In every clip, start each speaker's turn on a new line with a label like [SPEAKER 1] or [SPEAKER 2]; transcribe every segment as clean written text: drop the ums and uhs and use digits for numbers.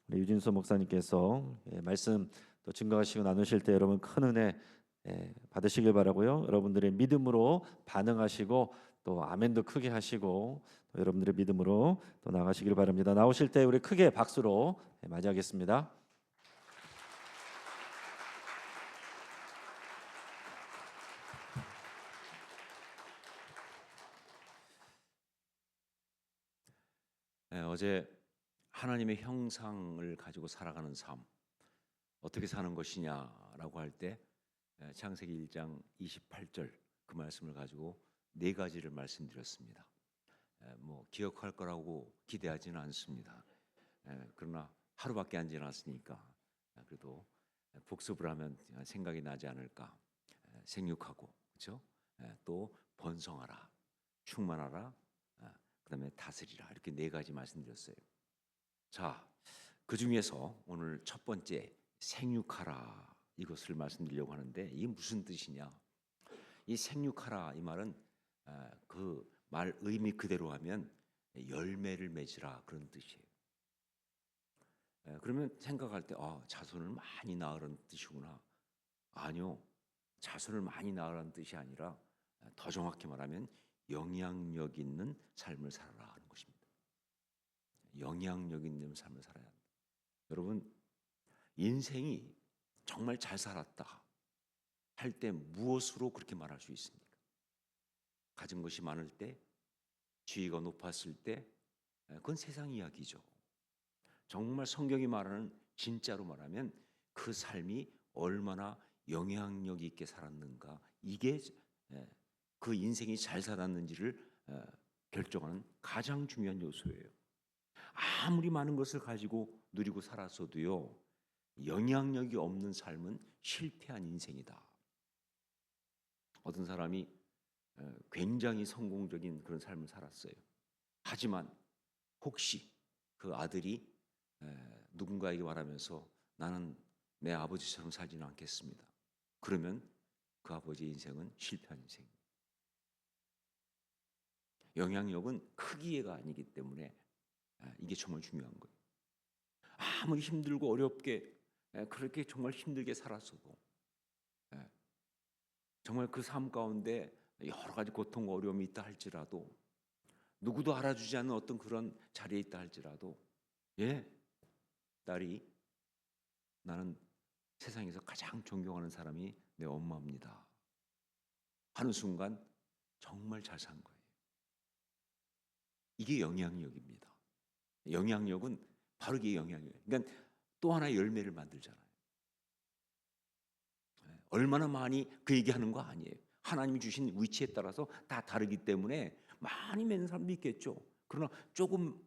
[SPEAKER 1] 우리 유진수 목사님께서 말씀 또 증거하시고 나누실 때 여러분 큰 은혜 받으시길 바라고요. 여러분들의 믿음으로 반응하시고 또 아멘도 크게 하시고 또 여러분들의 믿음으로 또 나가시길 바랍니다. 나오실 때 우리 크게 박수로 맞이하겠습니다. 어제 하나님의 형상을 가지고 살아가는 삶 어떻게 사는 것이냐라고 할 때 창세기 1장 28절 그 말씀을 가지고 네 가지를 말씀드렸습니다. 뭐 기억할 거라고 기대하지는 않습니다. 그러나 하루밖에 안 지났으니까 그래도 복습을 하면 생각이 나지 않을까. 생육하고 그렇죠? 또 번성하라, 충만하라, 그다음에 다스리라 이렇게 네 가지 말씀드렸어요. 자, 그 중에서 오늘 첫 번째 생육하라 이것을 말씀드리려고 하는데 이게 무슨 뜻이냐? 이 생육하라 이 말은 그 말 의미 그대로 하면 열매를 맺으라 그런 뜻이에요. 그러면 생각할 때 자손을 많이 낳으라는 뜻이구나. 아니요, 자손을 많이 낳으라는 뜻이 아니라 더 정확히 말하면 영향력 있는 삶을 살아라 하는 것입니다. 영향력 있는 삶을 살아야 합니다. 여러분 인생이 정말 잘 살았다 할 때 무엇으로 그렇게 말할 수 있습니까? 가진 것이 많을 때, 지위가 높았을 때, 그건 세상 이야기죠. 정말 성경이 말하는 진짜로 말하면 그 삶이 얼마나 영향력 있게 살았는가 이게 그 인생이 잘 살았는지를 결정하는 가장 중요한 요소예요. 아무리 많은 것을 가지고 누리고 살았어도요 영향력이 없는 삶은 실패한 인생이다. 어떤 사람이 굉장히 성공적인 그런 삶을 살았어요. 하지만 혹시 그 아들이 누군가에게 말하면서 나는 내 아버지처럼 살지는 않겠습니다. 그러면 그 아버지의 인생은 실패한 인생입니다. 영향력은 크기가 아니기 때문에 이게 정말 중요한 거예요. 아무리 힘들고 어렵게 그렇게 정말 힘들게 살았어도 정말 그 삶 가운데 여러 가지 고통과 어려움이 있다 할지라도 누구도 알아주지 않는 어떤 그런 자리에 있다 할지라도 딸이 나는 세상에서 가장 존경하는 사람이 내 엄마입니다 하는 순간 정말 잘 산 거예요. 이게 영향력입니다. 영향력은 바로 이게 영향력이에요. 그러니까 또 하나의 열매를 만들잖아요. 얼마나 많이 그 얘기하는 거 아니에요. 하나님이 주신 위치에 따라서 다 다르기 때문에 많이 맺는 사람도 있겠죠. 그러나 조금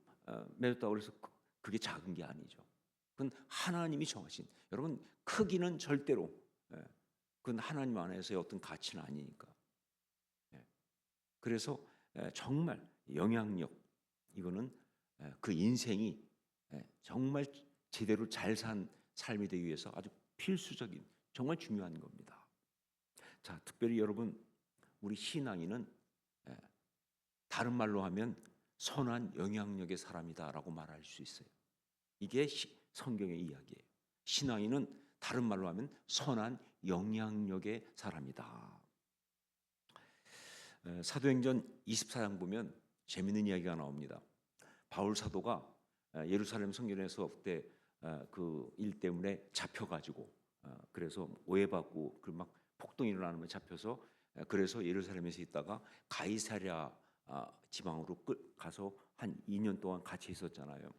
[SPEAKER 1] 맺었다고 해서 그게 작은 게 아니죠. 그건 하나님이 정하신. 여러분 크기는 절대로 그건 하나님 안에서의 어떤 가치는 아니니까. 그래서 정말 영향력 이거는 그 인생이 정말 제대로 잘 산 삶이 되기 위해서 아주 필수적인 정말 중요한 겁니다. 자, 특별히 여러분 우리 신앙인은 다른 말로 하면 선한 영향력의 사람이다라고 말할 수 있어요. 이게 성경의 이야기예요. 신앙인은 다른 말로 하면 선한 영향력의 사람이다. 사도행전 24장 보면 재미있는 이야기가 나옵니다. 바울 사도가 예루살렘 성전에서 그때 그 일 때문에 잡혀가지고 그래서 오해받고 그 막 폭동이 일어나면 잡혀서 그래서 예루살렘에서 있다가 가이사랴 지방으로 가서 한 2년 동안 같이 있었잖아요.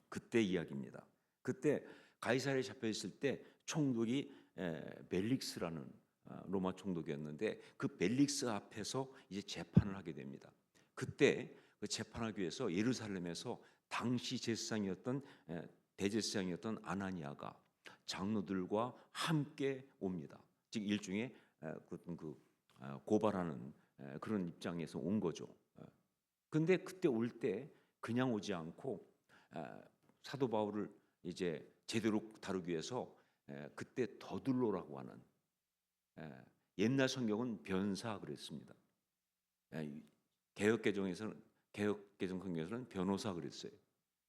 [SPEAKER 1] 그때 이야기입니다. 그때 가이사랴에 잡혀 있을 때 총독이 벨릭스라는 로마 총독이었는데 그 벨릭스 앞에서 이제 재판을 하게 됩니다. 그때 그 재판하기 위해서 예루살렘에서 당시 제사장이었던 대제사장이었던 아나니아가 장로들과 함께 옵니다. 즉 일종의 고발하는 그런 입장에서 온 거죠. 근데 그때 올 때 그냥 오지 않고 사도 바울을 이제 제대로 다루기 위해서 그때 더둘로라고 하는 옛날 성경은 변사 그랬습니다. 개혁개정 성경에서는 변호사 그랬어요.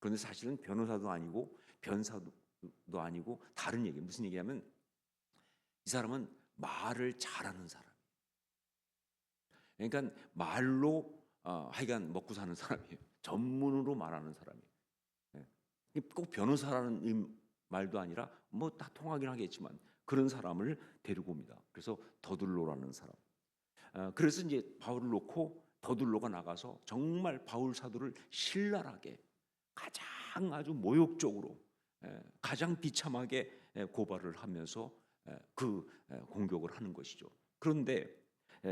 [SPEAKER 1] 그런데 사실은 변호사도 아니고 변사도 아니고 다른 얘기. 무슨 얘기냐면 이 사람은 말을 잘하는 사람. 그러니까 말로 하여간 먹고 사는 사람이에요. 전문으로 말하는 사람이에요. 예. 꼭 변호사라는 말도 아니라 뭐 다 통하긴 하겠지만 그런 사람을 데리고 옵니다. 그래서 더둘로라는 사람. 그래서 이제 바울을 놓고 더둘로가 나가서 정말 바울 사도를 신랄하게 가장 아주 모욕적으로 가장 비참하게 고발을 하면서 공격을 하는 것이죠. 그런데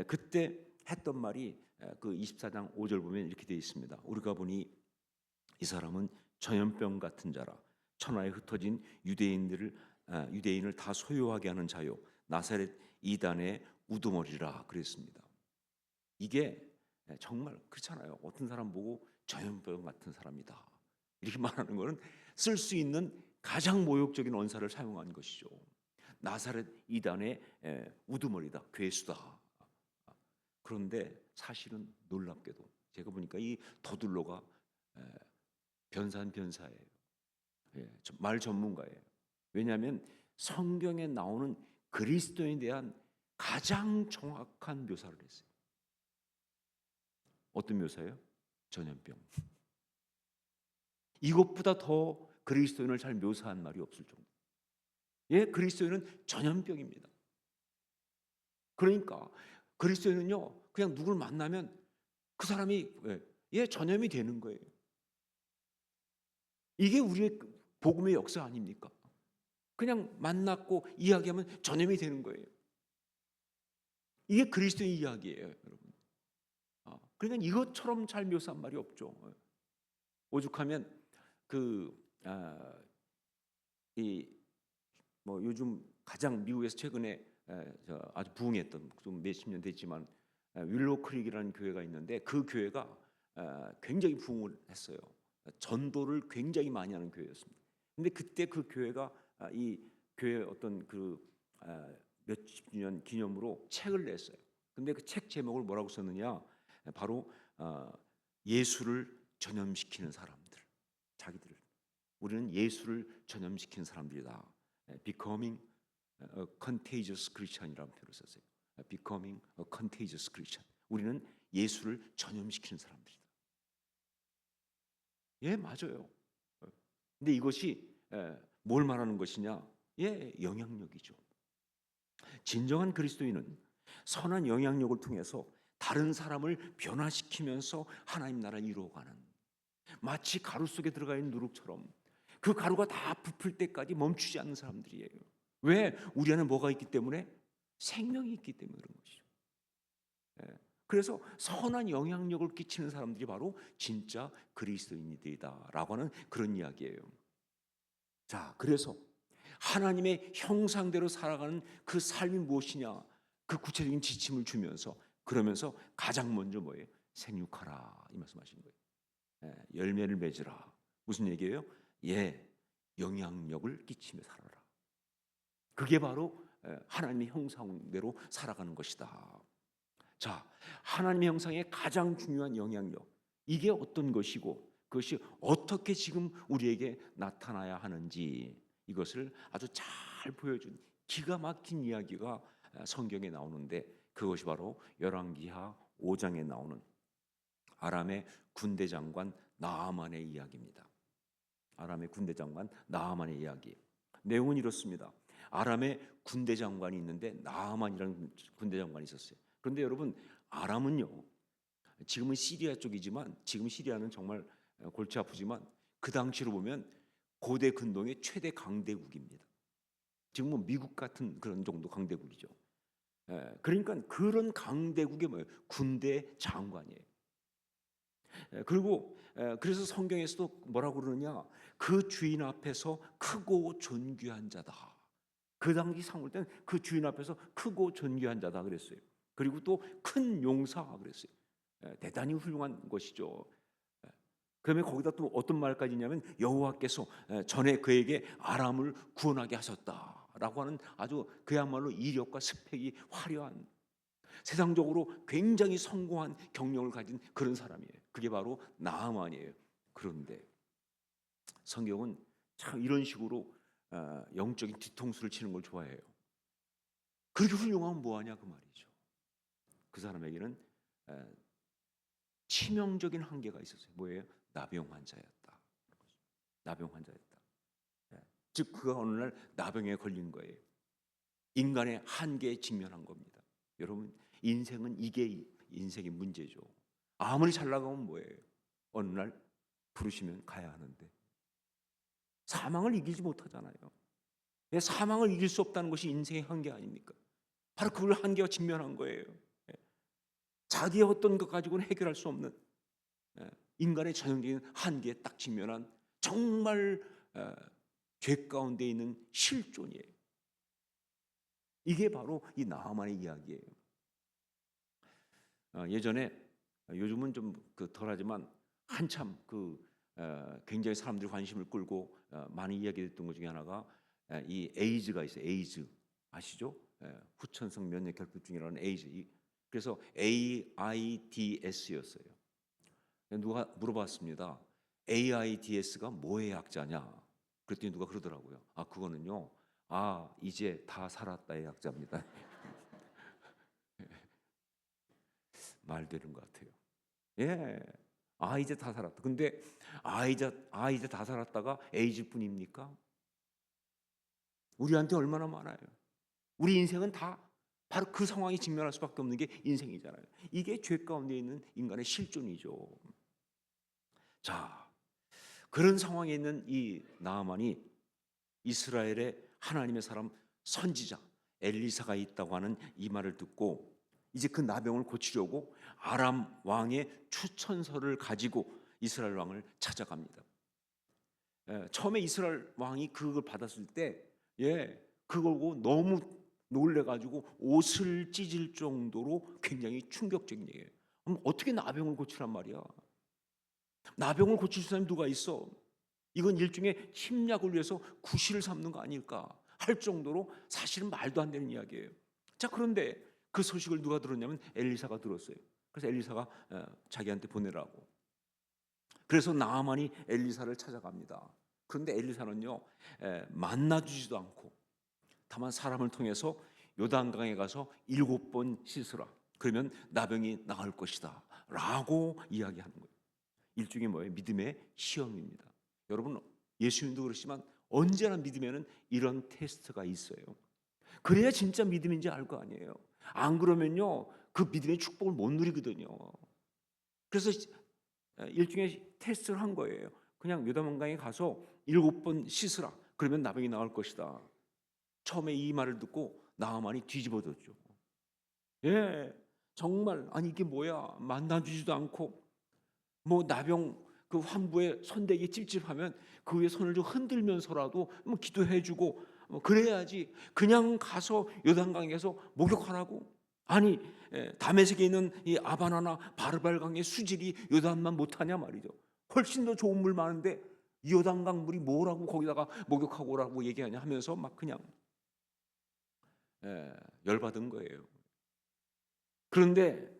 [SPEAKER 1] 그때 했던 말이 그 24장 5절 보면 이렇게 되어 있습니다. 우리가 보니 이 사람은 전염병 같은 자라 천하에 흩어진 유대인을 다 소유하게 하는 자요 나사렛 이단의 우두머리라 그랬습니다. 이게 정말 그렇잖아요. 어떤 사람 보고 전염병 같은 사람이다 이렇게 말하는 것은 쓸 수 있는 가장 모욕적인 언사를 사용한 것이죠. 나사렛 이단의 우두머리다, 괴수다. 그런데 사실은 놀랍게도 제가 보니까 이 더둘로가 변사예요. 말 전문가예요. 왜냐하면 성경에 나오는 그리스도에 대한 가장 정확한 묘사를 했어요. 어떤 묘사예요? 전염병. 이것보다 더 그리스도인을 잘 묘사한 말이 없을 정도. 그리스도인은 전염병입니다. 그러니까 그리스도인은요, 그냥 누굴 만나면 그 사람이 전염이 되는 거예요. 이게 우리의 복음의 역사 아닙니까? 그냥 만났고 이야기하면 전염이 되는 거예요. 이게 그리스도의 이야기예요, 여러분. 그러니까 이것처럼 잘 묘사한 말이 없죠. 오죽하면 요즘 가장 미국에서 최근에 아주 부흥했던 좀 몇십 년 됐지만 윌로우 크릭이라는 교회가 있는데 그 교회가 굉장히 부흥을 했어요. 전도를 굉장히 많이 하는 교회였습니다. 근데 그때 그 교회가 이 교회 어떤 몇십 년 기념으로 책을 냈어요. 근데 그 책 제목을 뭐라고 썼느냐? 바로 예수를 전염시키는 사람들. 자기들. 우리는 예수를 전염시키는 사람들이다. Becoming a contagious Christian이라는 표현을 썼어요. Becoming a contagious Christian. 우리는 예수를 전염시키는 사람들이다. 맞아요. 근데 이것이 뭘 말하는 것이냐? 영향력이죠. 진정한 그리스도인은 선한 영향력을 통해서 다른 사람을 변화시키면서 하나님 나라를 이루어가는, 마치 가루 속에 들어가 있는 누룩처럼 그 가루가 다 부풀 때까지 멈추지 않는 사람들이에요. 왜? 우리 안에 뭐가 있기 때문에? 생명이 있기 때문에 그런 것이죠. 그래서 선한 영향력을 끼치는 사람들이 바로 진짜 그리스도인이다라고 하는 그런 이야기예요. 자, 그래서 하나님의 형상대로 살아가는 그 삶이 무엇이냐? 그 구체적인 지침을 주면서 그러면서 가장 먼저 뭐예요? 생육하라 이 말씀하신 거예요. 열매를 맺으라. 무슨 얘기예요? 영향력을 끼치며 살아라. 그게 바로 하나님의 형상대로 살아가는 것이다. 자, 하나님의 형상의 가장 중요한 영향력, 이게 어떤 것이고 그것이 어떻게 지금 우리에게 나타나야 하는지, 이것을 아주 잘 보여준 기가 막힌 이야기가 성경에 나오는데, 그것이 바로 열왕기하 5장에 나오는 아람의 군대 장관 나아만의 이야기입니다. 아람의 군대 장관 나아만의 이야기. 내용은 이렇습니다. 아람의 군대 장관이 있는데 나아만이라는 군대 장관이 있었어요. 그런데 여러분, 아람은요, 지금은 시리아 쪽이지만, 지금 시리아는 정말 골치 아프지만 그 당시로 보면 고대 근동의 최대 강대국입니다. 지금 뭐 미국 같은 그런 정도 강대국이죠. 그러니까 그런 강대국의 군대 장관이에요. 그리고 그래서 성경에서도 뭐라고 그러느냐? 그 주인 앞에서 크고 존귀한 자다. 그 당시 상을 때는 그 주인 앞에서 크고 존귀한 자다 그랬어요. 그리고 또 큰 용사 그랬어요. 대단히 훌륭한 것이죠. 그러면 거기다 또 어떤 말까지 있냐면 여호와께서 전에 그에게 아람을 구원하게 하셨다라고 하는 아주 그야말로 이력과 스펙이 화려한, 세상적으로 굉장히 성공한 경력을 가진 그런 사람이에요. 그게 바로 나아만이에요. 그런데 성경은 참 이런 식으로 영적인 뒤통수를 치는 걸 좋아해요. 그렇게 훌륭하면 뭐하냐 그 말이죠. 그 사람에게는 치명적인 한계가 있었어요. 뭐예요? 나병 환자였다. 나병 환자였다. 즉 그가 어느 날 나병에 걸린 거예요. 인간의 한계에 직면한 겁니다. 여러분, 인생은 이게 인생의 문제죠. 아무리 잘 나가면 뭐예요? 어느 날 부르시면 가야 하는데 사망을 이기지 못하잖아요. 사망을 이길 수 없다는 것이 인생의 한계 아닙니까? 바로 그걸 한계와 직면한 거예요. 자기의 어떤 것 가지고는 해결할 수 없는 인간의 전형적인 한계에 딱 직면한 정말 죄 가운데 있는 실존이에요. 이게 바로 이 나아만의 이야기예요. 예전에 요즘은 좀 덜하지만 한참 굉장히 사람들이 관심을 끌고 많이 이야기됐던 것 중에 하나가 이 에이즈가 있어요. 에이즈 아시죠? 후천성 면역 결핍증이라는 에이즈. 그래서 AIDS였어요. 누가 물어봤습니다. AIDS가 뭐의 약자냐? 그랬더니 누가 그러더라고요. 그거는요. 이제 다 살았다의 약자입니다. 말 되는 것 같아요. 예. 이제 다 살았다. 근데 이제 다 살았다가 에이즈뿐입니까? 우리한테 얼마나 많아요. 우리 인생은 다 바로 그 상황에 직면할 수밖에 없는 게 인생이잖아요. 이게 죄 가운데 있는 인간의 실존이죠. 자, 그런 상황에 있는 이 나아만이 이스라엘의 하나님의 사람 선지자 엘리사가 있다고 하는 이 말을 듣고 이제 그 나병을 고치려고 아람 왕의 추천서를 가지고 이스라엘 왕을 찾아갑니다. 처음에 이스라엘 왕이 그걸 받았을 때 그걸 보고 너무 놀래가지고 옷을 찢을 정도로 굉장히 충격적인 얘기예요. 그럼 어떻게 나병을 고치란 말이야? 나병을 고칠 사람이 누가 있어? 이건 일종의 침략을 위해서 구실을 삼는 거 아닐까 할 정도로 사실은 말도 안 되는 이야기예요. 자, 그런데 그 소식을 누가 들었냐면 엘리사가 들었어요. 그래서 엘리사가 자기한테 보내라고. 그래서 나아만이 엘리사를 찾아갑니다. 그런데 엘리사는요 만나주지도 않고 다만 사람을 통해서 요단강에 가서 7번 씻으라. 그러면 나병이 나을 것이다 라고 이야기하는 거예요. 일종의 뭐예요? 믿음의 시험입니다. 여러분, 예수님도 그렇지만 언제나 믿음에는 이런 테스트가 있어요. 그래야 진짜 믿음인지 알 거 아니에요. 안 그러면요 그 믿음의 축복을 못 누리거든요. 그래서 일종의 테스트를 한 거예요. 그냥 요단강에 가서 7번 씻으라. 그러면 나병이 나을 것이다. 처음에 이 말을 듣고 나아만이 뒤집어졌죠. 정말 이게 뭐야? 만나주지도 않고 뭐 나병 그 환부에 손대기 찝찝하면 그 위에 손을 좀 흔들면서라도 뭐 기도해주고 그래야지. 그냥 가서 요단강에서 목욕하라고? 다메섹에 있는 이 아바나나 바르발강의 수질이 요단만 못하냐 말이죠. 훨씬 더 좋은 물 많은데 이 요단강 물이 뭐라고 거기다가 목욕하고 오라고 얘기하냐 하면서 막 그냥 열받은 거예요. 그런데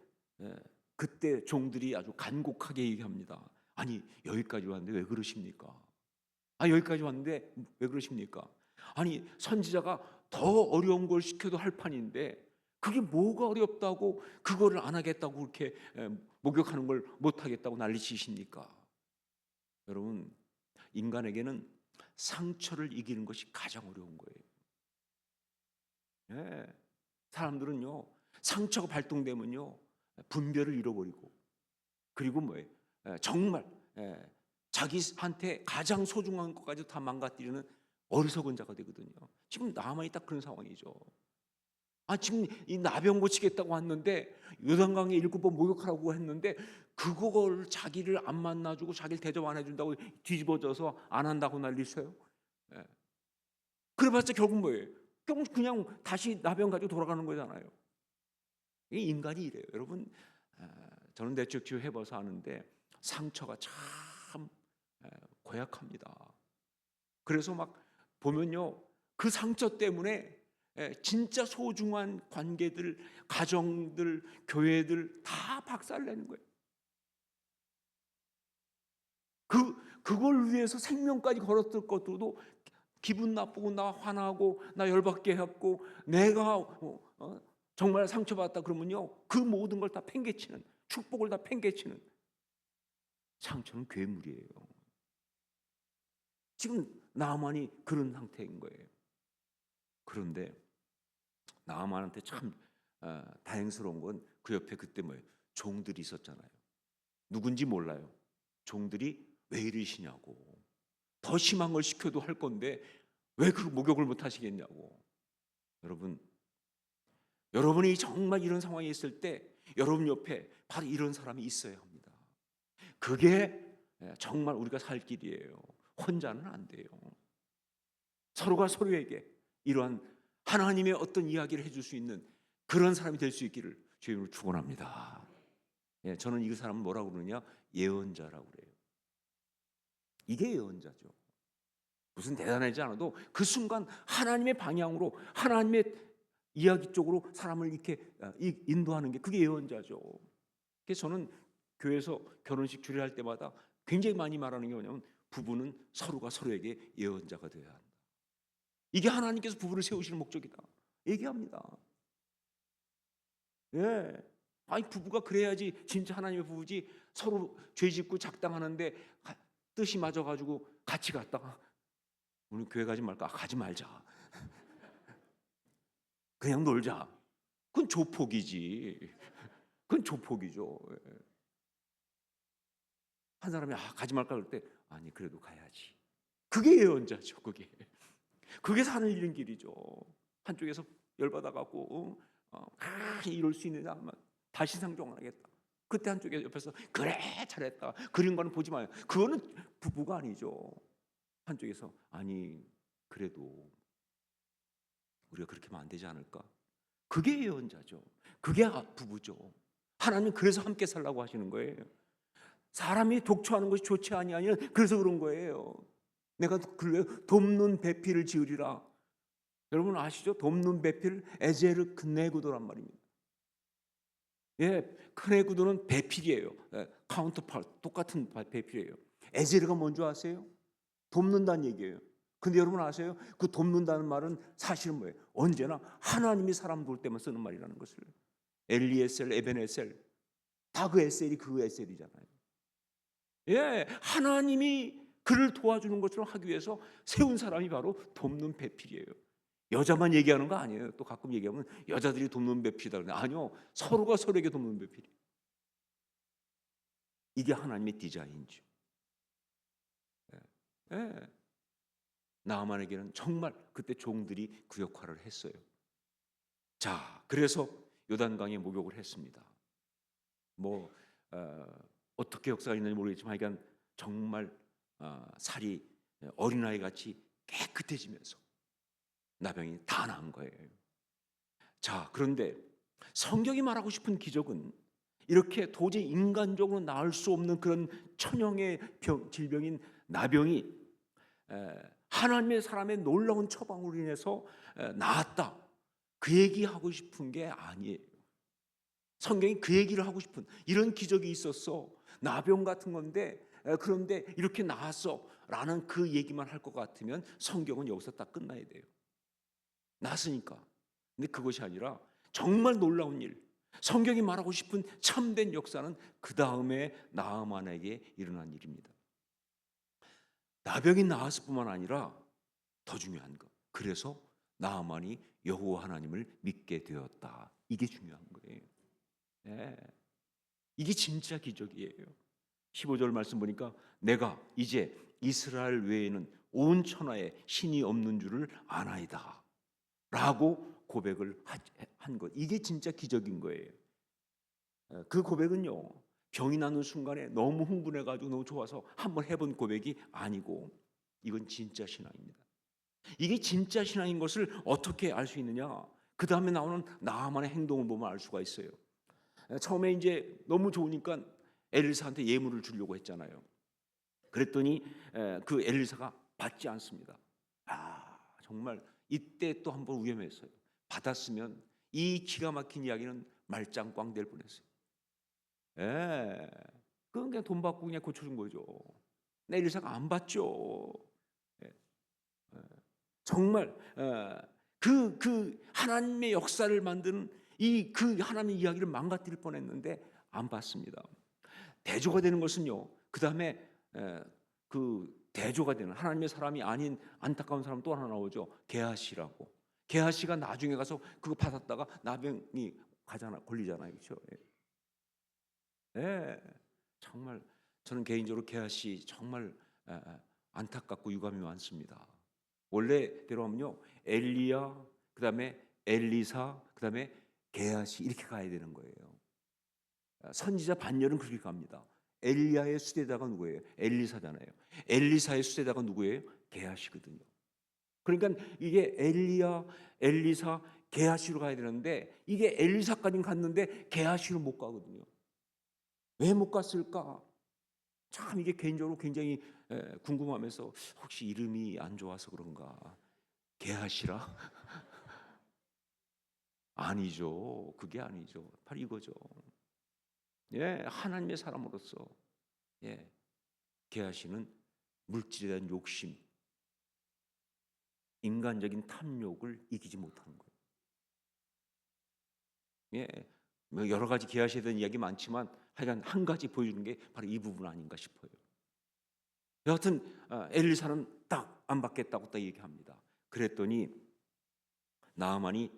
[SPEAKER 1] 그때 종들이 아주 간곡하게 얘기합니다. 여기까지 왔는데 왜 그러십니까? 여기까지 왔는데 왜 그러십니까? 선지자가 더 어려운 걸 시켜도 할 판인데 그게 뭐가 어렵다고 그거를 안 하겠다고 그렇게 목욕하는 걸 못 하겠다고 난리치십니까? 여러분, 인간에게는 상처를 이기는 것이 가장 어려운 거예요. 사람들은요 상처가 발동되면요 분별을 잃어버리고 그리고 뭐예요? 정말 자기한테 가장 소중한 것까지 다 망가뜨리는 어리석은 자가 되거든요. 지금 나만이 딱 그런 상황이죠. 지금 이 나병 고치겠다고 왔는데 요단강에 7번 목욕하라고 했는데 그걸 자기를 안 만나주고 자기를 대접 안 해준다고 뒤집어져서 안 한다고 난리쳐요. 그래봤자 결국 뭐예요? 결국 그냥 다시 나병 가지고 돌아가는 거잖아요. 이 인간이 이래요. 여러분, 저는 내적 치유 해봐서 아는데 상처가 참 고약합니다. 그래서 막 보면요 그 상처 때문에 진짜 소중한 관계들, 가정들, 교회들 다 박살내는 거예요. 그걸 위해서 생명까지 걸었을 것도 기분 나쁘고 나 화나고 나 열받게 했고 내가 정말 상처받았다 그러면요, 그 모든 걸 다 팽개치는, 축복을 다 팽개치는, 상처는 괴물이에요. 지금 나만이 그런 상태인 거예요. 그런데 나만한테 참 다행스러운 건 그 옆에 그때 뭐예요? 종들이 있었잖아요. 누군지 몰라요. 종들이 왜 이러시냐고. 더 심한 걸 시켜도 할 건데 왜 그 목욕을 못 하시겠냐고. 여러분, 여러분이 정말 이런 상황에 있을 때 여러분 옆에 바로 이런 사람이 있어야 합니다. 그게 정말 우리가 살 길이에요. 혼자는 안 돼요. 서로가 서로에게 이러한 하나님의 어떤 이야기를 해줄 수 있는 그런 사람이 될 수 있기를 주님으로 축원합니다. 저는 이 사람은 뭐라고 그러냐? 예언자라고 그래요. 이게 예언자죠. 무슨 대단하지 않아도 그 순간 하나님의 방향으로, 하나님의 이야기 쪽으로 사람을 이렇게 인도하는 게 그게 예언자죠. 그래서 저는 교회에서 결혼식 주례할 때마다 굉장히 많이 말하는 게 뭐냐면 부부는 서로가 서로에게 예언자가 되어야 한다. 이게 하나님께서 부부를 세우시는 목적이다 얘기합니다. 예. 아니 부부가 그래야지 진짜 하나님의 부부지. 서로 죄짓고 작당하는데 뜻이 맞아가지고 같이 갔다가 오늘 교회 가지 말까? 가지 말자. 그냥 놀자. 그건 조폭이지. 그건 조폭이죠. 한 사람이 가지 말까 그럴 때 아니 그래도 가야지. 그게 예언자죠. 그게 사는 이런 길이죠. 한쪽에서 열받아갖고 이럴 수 있느냐 하면 다시 상종 안 하겠다. 그때 한쪽에 옆에서 그래 잘했다. 그런 거는 보지 마요. 그거는 부부가 아니죠. 한쪽에서 아니 그래도 우리가 그렇게 하면 안 되지 않을까? 그게 예언자죠. 그게 부부죠. 하나님 그래서 함께 살라고 하시는 거예요. 사람이 독초하는 것이 좋지 아니하냐 그래서 그런 거예요. 내가 그래요 돕는 배필을 지으리라. 여러분 아시죠? 돕는 배필 에제르 크네구도란 말입니다. 크네구도는 배필이에요. 카운터파트 똑같은 배필이에요. 에제르가 뭔지 아세요? 돕는다는 얘기예요. 근데 여러분 아세요? 그 돕는다는 말은 사실은 뭐예요? 언제나 하나님이 사람 도울 때만 쓰는 말이라는 것을. 엘리에셀, 에벤에셀 다 그 에셀이 그 에셀이잖아요. 하나님이 그를 도와주는 것처럼 하기 위해서 세운 사람이 바로 돕는 배필이에요. 여자만 얘기하는 거 아니에요. 또 가끔 얘기하면 여자들이 돕는 배필이다 그러는데 아니요. 서로가 서로에게 돕는 배필이에요. 이게 하나님의 디자인이죠. 나아만에게는 정말 그때 종들이 그 역할을 했어요. 자, 그래서 요단강에 목욕을 했습니다. 어떻게 역사가 있는지 모르겠지만 하여간 정말 살이 어린아이 같이 깨끗해지면서 나병이 다 나은 거예요. 자, 그런데 성경이 말하고 싶은 기적은 이렇게 도저히 인간적으로 나을 수 없는 그런 천형의 질병인 나병이 하나님의 사람의 놀라운 처방으로 인해서 나았다. 그 얘기하고 싶은 게 아니에요. 성경이 그 얘기를 하고 싶은 이런 기적이 있었어. 나병 같은 건데 그런데 이렇게 나았어 라는 그 얘기만 할 것 같으면 성경은 여기서 딱 끝나야 돼요. 나았으니까. 근데 그것이 아니라 정말 놀라운 일, 성경이 말하고 싶은 참된 역사는 그 다음에 나아만에게 일어난 일입니다. 나병이 나았을 뿐만 아니라 더 중요한 것, 그래서 나아만이 여호와 하나님을 믿게 되었다. 이게 중요한 거예요. 이게 진짜 기적이에요. 15절 말씀 보니까 내가 이제 이스라엘 외에는 온 천하에 신이 없는 줄을 아나이다 라고 고백을 한 것, 이게 진짜 기적인 거예요. 그 고백은요, 병이 나는 순간에 너무 흥분해가지고 너무 좋아서 한번 해본 고백이 아니고 이건 진짜 신앙입니다. 이게 진짜 신앙인 것을 어떻게 알 수 있느냐? 그 다음에 나오는 나아만의 행동을 보면 알 수가 있어요. 처음에 이제 너무 좋으니까 엘리사한테 예물을 주려고 했잖아요. 그랬더니 그 엘리사가 받지 않습니다. 정말 이때 또 한 번 위험했어요. 받았으면 이 기가 막힌 이야기는 말짱꽝 될 뻔했어요. 그건 그냥 돈 받고 그냥 고쳐준 거죠. 엘리사가 안 받죠. 예, 정말 그 하나님의 역사를 만드는 그 하나님의 이야기를 망가뜨릴 뻔했는데 안 받습니다. 대조가 되는 것은요. 그 다음에 그 대조가 되는 하나님의 사람이 아닌 안타까운 사람 또 하나 나오죠. 게하시라고. 게하시가 나중에 가서 그거 받았다가 나병이 걸리잖아요, 그렇죠? 예. 예. 정말 저는 개인적으로 게하시 정말 안타깝고 유감이 많습니다. 원래대로 하면요, 엘리야, 그 다음에 엘리사, 그 다음에 게하시 이렇게 가야 되는 거예요. 선지자 반열은 그렇게 갑니다. 엘리야의 수제자가 누구예요? 엘리사잖아요. 엘리사의 수제자가 누구예요? 게하시거든요. 그러니까 이게 엘리야, 엘리사, 게하시로 가야 되는데 이게 엘리사까지 갔는데 게하시로 못 가거든요. 왜 못 갔을까? 참 이게 개인적으로 굉장히 궁금하면서 혹시 이름이 안 좋아서 그런가? 게하시라? 아니죠. 그게 아니죠. 바로 이거죠. 예, 하나님의 사람으로서 예, 게하시는 물질에 대한 욕심, 인간적인 탐욕을 이기지 못하는 거예요. 예, 뭐 여러 가지 게하시에 대한 이야기 많지만 하여간 한 가지 보여주는 게 바로 이 부분 아닌가 싶어요. 여하튼 엘리사는 딱 안 받겠다고 딱 얘기합니다. 그랬더니 나아만이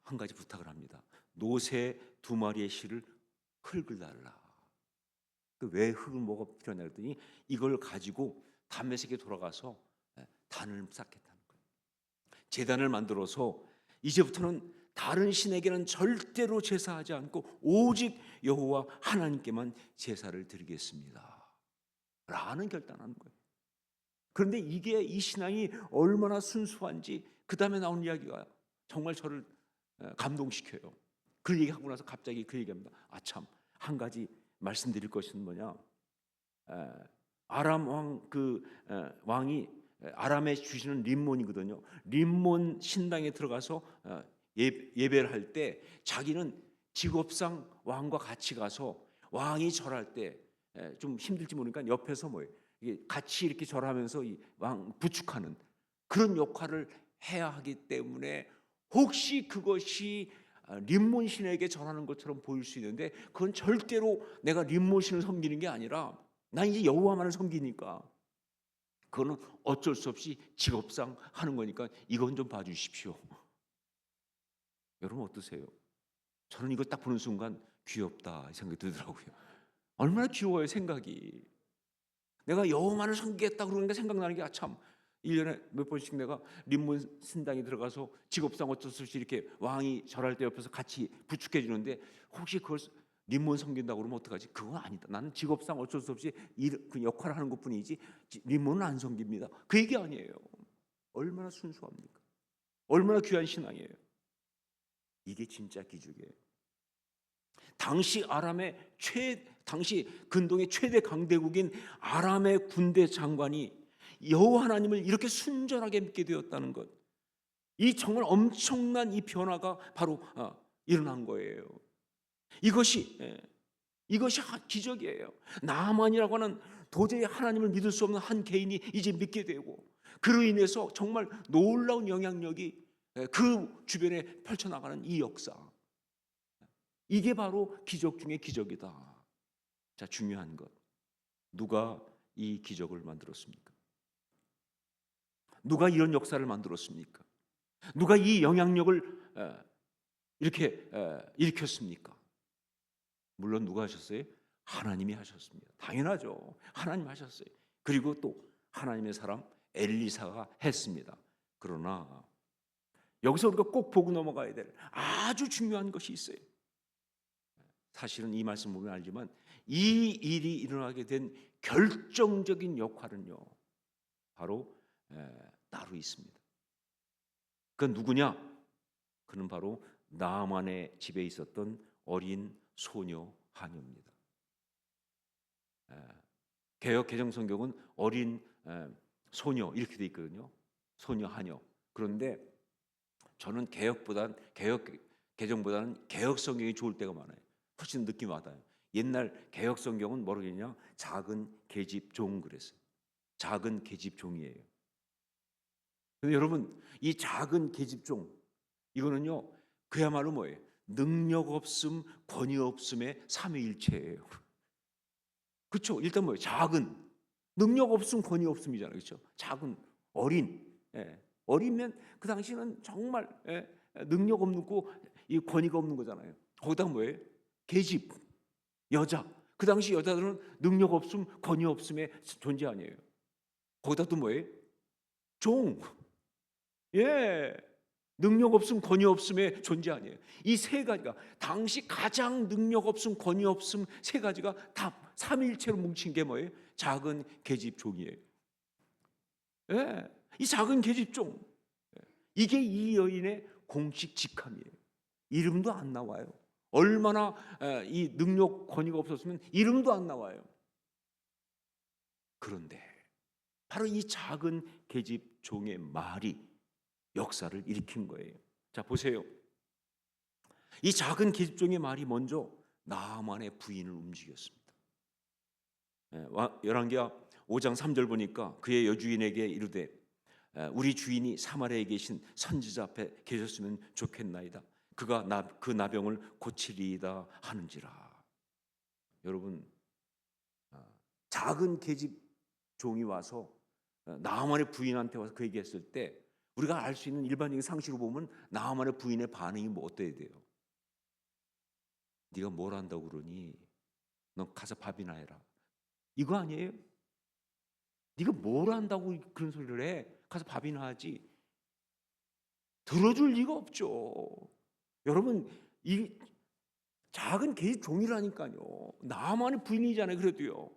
[SPEAKER 1] 한 가지 부탁을 합니다. 노새 2마리의 실을 흙을 달라. 왜 흙을 뭐가 필요하냐 했더니 이걸 가지고 다메섹에 돌아가서 단을 쌓겠다는 거예요. 제단을 만들어서 이제부터는 다른 신에게는 절대로 제사하지 않고 오직 여호와 하나님께만 제사를 드리겠습니다 라는 결단하는 거예요. 그런데 이게 이 신앙이 얼마나 순수한지 그 다음에 나오는 이야기가 정말 저를 감동시켜요. 그 얘기하고 나서 갑자기 그 얘기합니다. 참, 한 가지 말씀드릴 것은 뭐냐, 아람 왕이 아람에 주시는 림몬이거든요. 림몬 신당에 들어가서 예배를 할 때 자기는 직업상 왕과 같이 가서 왕이 절할 때 좀 힘들지 모르니까 옆에서 뭐예요, 이게 같이 이렇게 절하면서 이 왕 부축하는 그런 역할을 해야 하기 때문에 혹시 그것이 림몬 신에게 절하는 것처럼 보일 수 있는데 그건 절대로 내가 림몬 신을 섬기는 게 아니라 난 이제 여호와만을 섬기니까 그거는 어쩔 수 없이 직업상 하는 거니까 이건 좀 봐주십시오. 여러분 어떠세요? 저는 이거 딱 보는 순간 귀엽다 생각이 들더라고요. 얼마나 귀여워요 생각이. 내가 여호와만을 섬기겠다 그러니까 생각나는 게 참 1년에 몇 번씩 내가 림몬 신당에 들어가서 직업상 어쩔 수 없이 이렇게 왕이 절할 때 옆에서 같이 부축해 주는데 혹시 그걸 림몬 섬긴다고 그러면 어떡하지? 그건 아니다. 나는 직업상 어쩔 수 없이 그 역할을 하는 것뿐이지 림몬은 안 섬깁니다. 그 얘기 아니에요. 얼마나 순수합니까? 얼마나 귀한 신앙이에요. 이게 진짜 기적이에요. 당시 당시 근동의 최대 강대국인 아람의 군대 장관이 여호와 하나님을 이렇게 순전하게 믿게 되었다는 것, 이 정말 엄청난 이 변화가 바로 일어난 거예요. 이것이 기적이에요. 나아만이라고 하는 도저히 하나님을 믿을 수 없는 한 개인이 이제 믿게 되고 그로 인해서 정말 놀라운 영향력이 그 주변에 펼쳐나가는 이 역사, 이게 바로 기적 중의 기적이다. 자, 중요한 것, 누가 이 기적을 만들었습니까? 누가 이런 역사를 만들었습니까? 누가 이 영향력을 이렇게 일으켰습니까? 물론 누가 하셨어요? 하나님이 하셨습니다. 당연하죠. 하나님 하셨어요. 그리고 또 하나님의 사람 엘리사가 했습니다. 그러나 여기서 우리가 꼭 보고 넘어가야 될 아주 중요한 것이 있어요. 사실은 이 말씀 보면 알지만 이 일이 일어나게 된 결정적인 역할은요, 바로 따로 있습니다. 그건 누구냐? 그는 바로 나아만의 집에 있었던 어린 소녀 하녀입니다. 개역 개정 성경은 어린 소녀 이렇게 돼 있거든요. 소녀 하녀. 그런데 저는 개역 개정보다는 개역 성경이 좋을 때가 많아요. 훨씬 느낌 와닿아요. 옛날 개역 성경은 뭐라고 했냐? 작은 계집 종 그랬어요. 작은 계집종이에요. 근데 여러분, 이 작은 계집종, 이거는요 그야말로 뭐예요? 능력 없음, 권위 없음의 삼위일체예요. 그렇죠? 일단 뭐예요? 작은, 능력 없음, 권위 없음이잖아요. 그렇죠? 작은, 어린. 예. 어리면 그 당시는 정말 능력 없는 거, 이 권위가 없는 거잖아요. 거기다 뭐예요? 계집, 여자. 그 당시 여자들은 능력 없음, 권위 없음의 존재 아니에요. 거기다 또 뭐예요? 종. 예. 능력 없음, 권위 없음의 존재 아니에요. 이 세 가지가 당시 가장 능력 없음, 권위 없음 세 가지가 다 삼위일체로 뭉친 게 뭐예요? 작은 계집종이에요. 예. 이 작은 계집종. 이게 이 여인의 공식 직함이에요. 이름도 안 나와요. 얼마나 이 능력, 권위가 없었으면 이름도 안 나와요. 그런데 바로 이 작은 계집종의 말이 역사를 일으킨 거예요. 자, 보세요. 이 작은 계집종의 말이 먼저 나아만의 부인을 움직였습니다. 열왕기하 5장 3절 보니까 그의 여주인에게 이르되 우리 주인이 사마리아에 계신 선지자 앞에 계셨으면 좋겠나이다. 그가 그 나병을 고치리이다 하는지라. 여러분, 작은 계집종이 와서 나아만의 부인한테 와서 그 얘기했을 때 우리가 알 수 있는 일반적인 상식으로 보면 나아만의 부인의 반응이 뭐 어때야 돼요? 네가 뭘 한다고 그러니? 너 가서 밥이나 해라. 이거 아니에요? 네가 뭘 한다고 그런 소리를 해? 가서 밥이나 하지. 들어줄 리가 없죠. 여러분, 이 작은 계집종이라니까요. 나만의 부인이잖아요. 그래도요.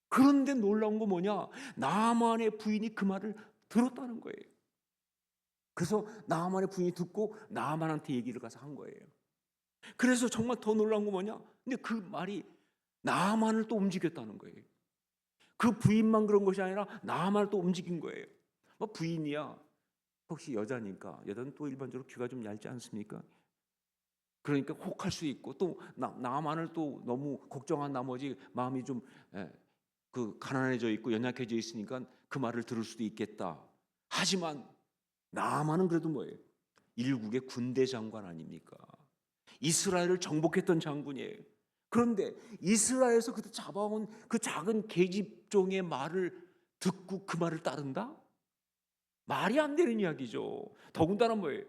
[SPEAKER 1] 그런데 놀라운 거 뭐냐? 나만의 부인이 그 말을 들었다는 거예요. 그래서 나만의 부인이 듣고 나만한테 얘기를 가서 한 거예요. 그래서 정말 더 놀라운 거 뭐냐? 근데 그 말이 나만을 또 움직였다는 거예요. 그 부인만 그런 것이 아니라 나만을 또 움직인 거예요. 뭐 부인이야. 혹시 여자니까 여자는 또 일반적으로 귀가 좀 얇지 않습니까? 그러니까 혹할 수 있고 또 나만을 또 너무 걱정한 나머지 마음이 좀 그 가난해져 있고 연약해져 있으니까 그 말을 들을 수도 있겠다. 하지만 나만은 그래도 뭐예요? 일국의 군대 장관 아닙니까? 이스라엘을 정복했던 장군이에요. 그런데 이스라엘에서 그때 잡아온 그 작은 계집종의 말을 듣고 그 말을 따른다? 말이 안 되는 이야기죠. 더군다나 뭐예요?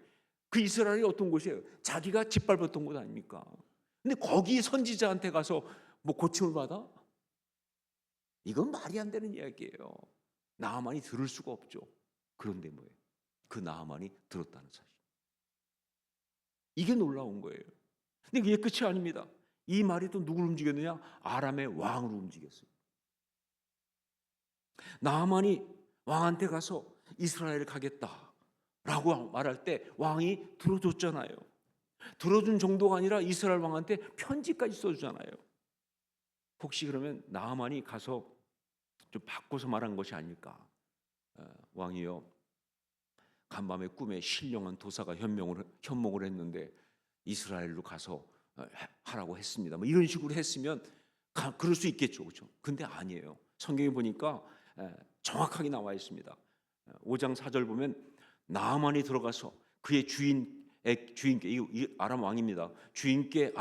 [SPEAKER 1] 그 이스라엘이 어떤 곳이에요? 자기가 짓밟았던 곳 아닙니까? 근데 거기 선지자한테 가서 뭐 고침을 받아? 이건 말이 안 되는 이야기예요. 나아만이 들을 수가 없죠. 그런데 뭐예요? 그 나아만이 들었다는 사실. 이게 놀라운 거예요. 근데 이게 끝이 아닙니다. 이 말이 또 누구를 움직였느냐? 아람의 왕을 움직였어요. 나아만이 왕한테 가서 이스라엘 가겠다라고 말할 때 왕이 들어줬잖아요. 들어준 정도가 아니라 이스라엘 왕한테 편지까지 써주잖아요. 혹시 그러면 나아만이 가서 좀 바꿔서 말한 것이 아닐까? 왕이요, 간밤에 꿈에 신령한 도사가 현몽을 했는데 이스라엘로 가서 하라고 했습니다. 뭐 이런 식으로 했으면 그럴 수 있겠죠, 그렇죠? 근데 아니에요. 성경에 보니까 정확하게 나와 있습니다. 5장 4절 보면 나아만이 들어가서 그의 주인께 이 아람 왕입니다. 주인께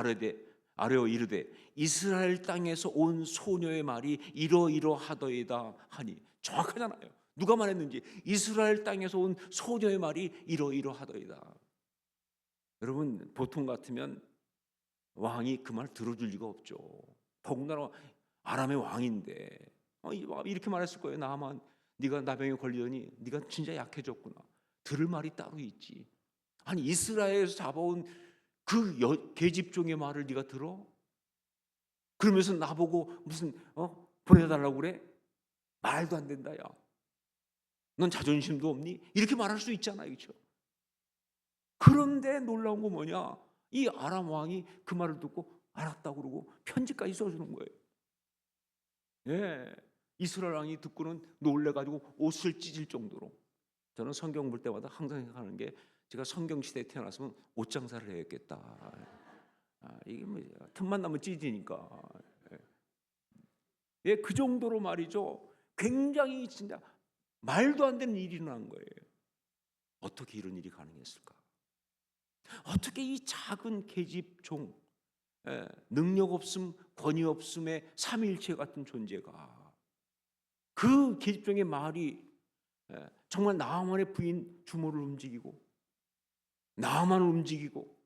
[SPEAKER 1] 아뢰어 이르되 이스라엘 땅에서 온 소녀의 말이 이러이러하더이다 하니. 정확하잖아요. 누가 말했는지. 이스라엘 땅에서 온 소녀의 말이 이러이러하더이다. 여러분, 보통 같으면 왕이 그 말 들어줄 리가 없죠. 더군다나 아람의 왕인데 이렇게 말했을 거예요. 나만 네가 나병에 걸리더니 네가 진짜 약해졌구나. 들을 말이 따로 있지. 아니 이스라엘에서 잡아온 그 계집종의 말을 네가 들어? 그러면서 나보고 무슨 보내달라고 그래? 말도 안 된다. 야, 넌 자존심도 없니? 이렇게 말할 수 있잖아요, 그렇죠? 그런데 놀라운 거 뭐냐? 이 아람 왕이 그 말을 듣고 알았다고 그러고 편지까지 써주는 거예요. 예, 이스라엘 왕이 듣고는 놀래가지고 옷을 찢을 정도로. 저는 성경 볼 때마다 항상 생각하는 게 제가 성경 시대에 태어났으면 옷 장사를 해야겠다. 이게 뭐 틈만 나면 찢으니까. 예, 그 정도로 말이죠. 굉장히 진짜 말도 안 되는 일이 일어난 거예요. 어떻게 이런 일이 가능했을까? 어떻게 이 작은 계집종, 능력 없음, 권위 없음의 삼위일체 같은 존재가 그 계집종의 말이 정말 나아만의 부인 주모를 움직이고 나아만을 움직이고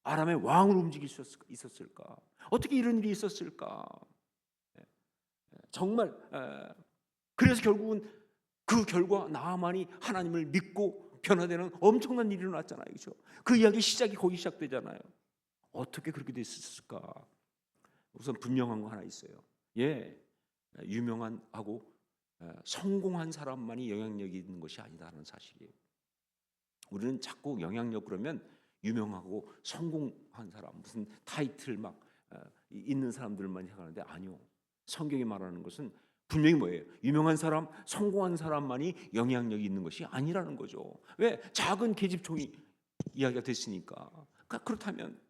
[SPEAKER 1] 아람의 왕을 움직일 수 있었을까? 어떻게 이런 일이 있었을까? 정말 그래서 결국은 그 결과 나아만이 하나님을 믿고 변화되는 엄청난 일이 일어났잖아요. 그렇죠? 그 이야기 시작이 거기 시작되잖아요. 어떻게 그렇게 됐을까? 우선 분명한 거 하나 있어요. 유명한 하고 성공한 사람만이 영향력이 있는 것이 아니다라는 사실이에요. 우리는 자꾸 영향력 그러면 유명하고 성공한 사람, 무슨 타이틀 막 있는 사람들만 생각하는데 아니요. 성경이 말하는 것은 분명히 뭐예요? 유명한 사람, 성공한 사람만이 영향력이 있는 것이 아니라는 거죠. 왜? 작은 계집종이 이야기가 됐으니까. 그렇다면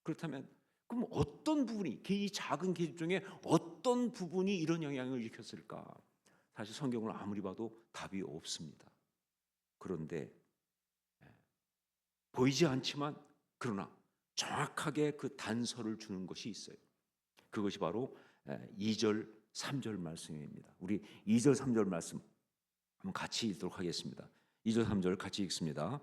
[SPEAKER 1] 그럼 어떤 부분이 이 작은 계집종의 어떤 부분이 이런 영향을 일으켰을까? 사실 성경을 아무리 봐도 답이 없습니다. 그런데 보이지 않지만 그러나 정확하게 그 단서를 주는 것이 있어요. 그것이 바로 2절 3절 말씀입니다. 우리 2절 3절 말씀 한번 같이 읽도록 하겠습니다. 2절 3절 같이 읽습니다.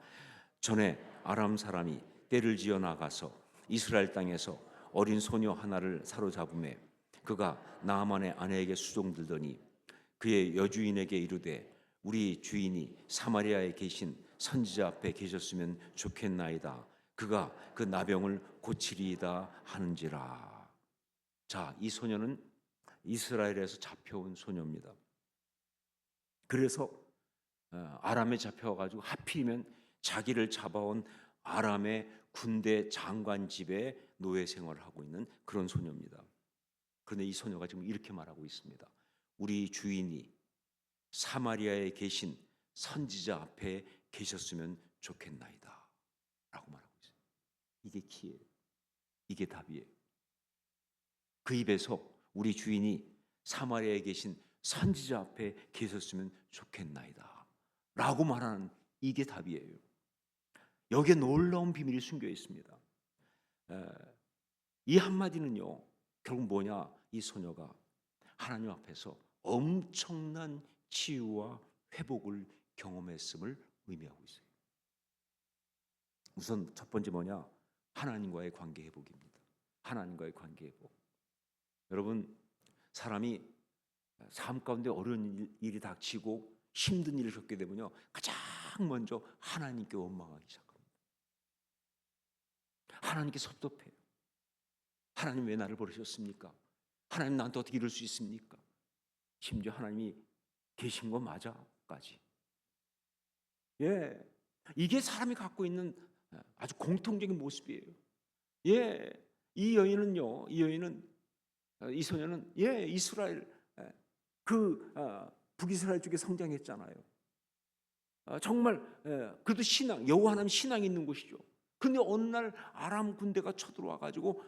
[SPEAKER 1] 전에 아람 사람이 떼를 지어 나가서 이스라엘 땅에서 어린 소녀 하나를 사로잡음에 그가 나아만의 아내에게 수종들더니 그의 여주인에게 이르되 우리 주인이 사마리아에 계신 선지자 앞에 계셨으면 좋겠나이다. 그가 그 나병을 고치리이다 하는지라. 자, 이 소녀는 이스라엘에서 잡혀온 소녀입니다. 그래서 아람에 잡혀가지고 하필이면 자기를 잡아온 아람의 군대 장관 집에 노예 생활을 하고 있는 그런 소녀입니다. 그런데 이 소녀가 지금 이렇게 말하고 있습니다. 우리 주인이 사마리아에 계신 선지자 앞에 계셨으면 좋겠나이다 라고 말하고 있어요. 이게 키예요. 이게 답이에요. 그 입에서 우리 주인이 사마리아에 계신 선지자 앞에 계셨으면 좋겠나이다 라고 말하는 이게 답이에요. 여기에 놀라운 비밀이 숨겨 있습니다. 이 한마디는요 결국 뭐냐, 이 소녀가 하나님 앞에서 엄청난 치유와 회복을 경험했음을 의미하고 있어요. 우선 첫 번째 뭐냐, 하나님과의 관계 회복입니다. 하나님과의 관계 회복. 여러분, 사람이 삶 가운데 어려운 일이 닥치고 힘든 일을 겪게 되면요 가장 먼저 하나님께 원망하기 시작합니다. 하나님께 섭섭해요. 하나님 왜 나를 버리셨습니까? 하나님 나한테 어떻게 이럴 수 있습니까? 심지어 하나님이 계신 거 맞아까지. 이게 사람이 갖고 있는 아주 공통적인 모습이에요. 이 여인은요, 이 소녀는 이스라엘 북이스라엘 쪽에 성장했잖아요. 정말 그래도 신앙, 여호와 하나님 신앙이 있는 곳이죠. 근데 어느 날 아람 군대가 쳐들어와 가지고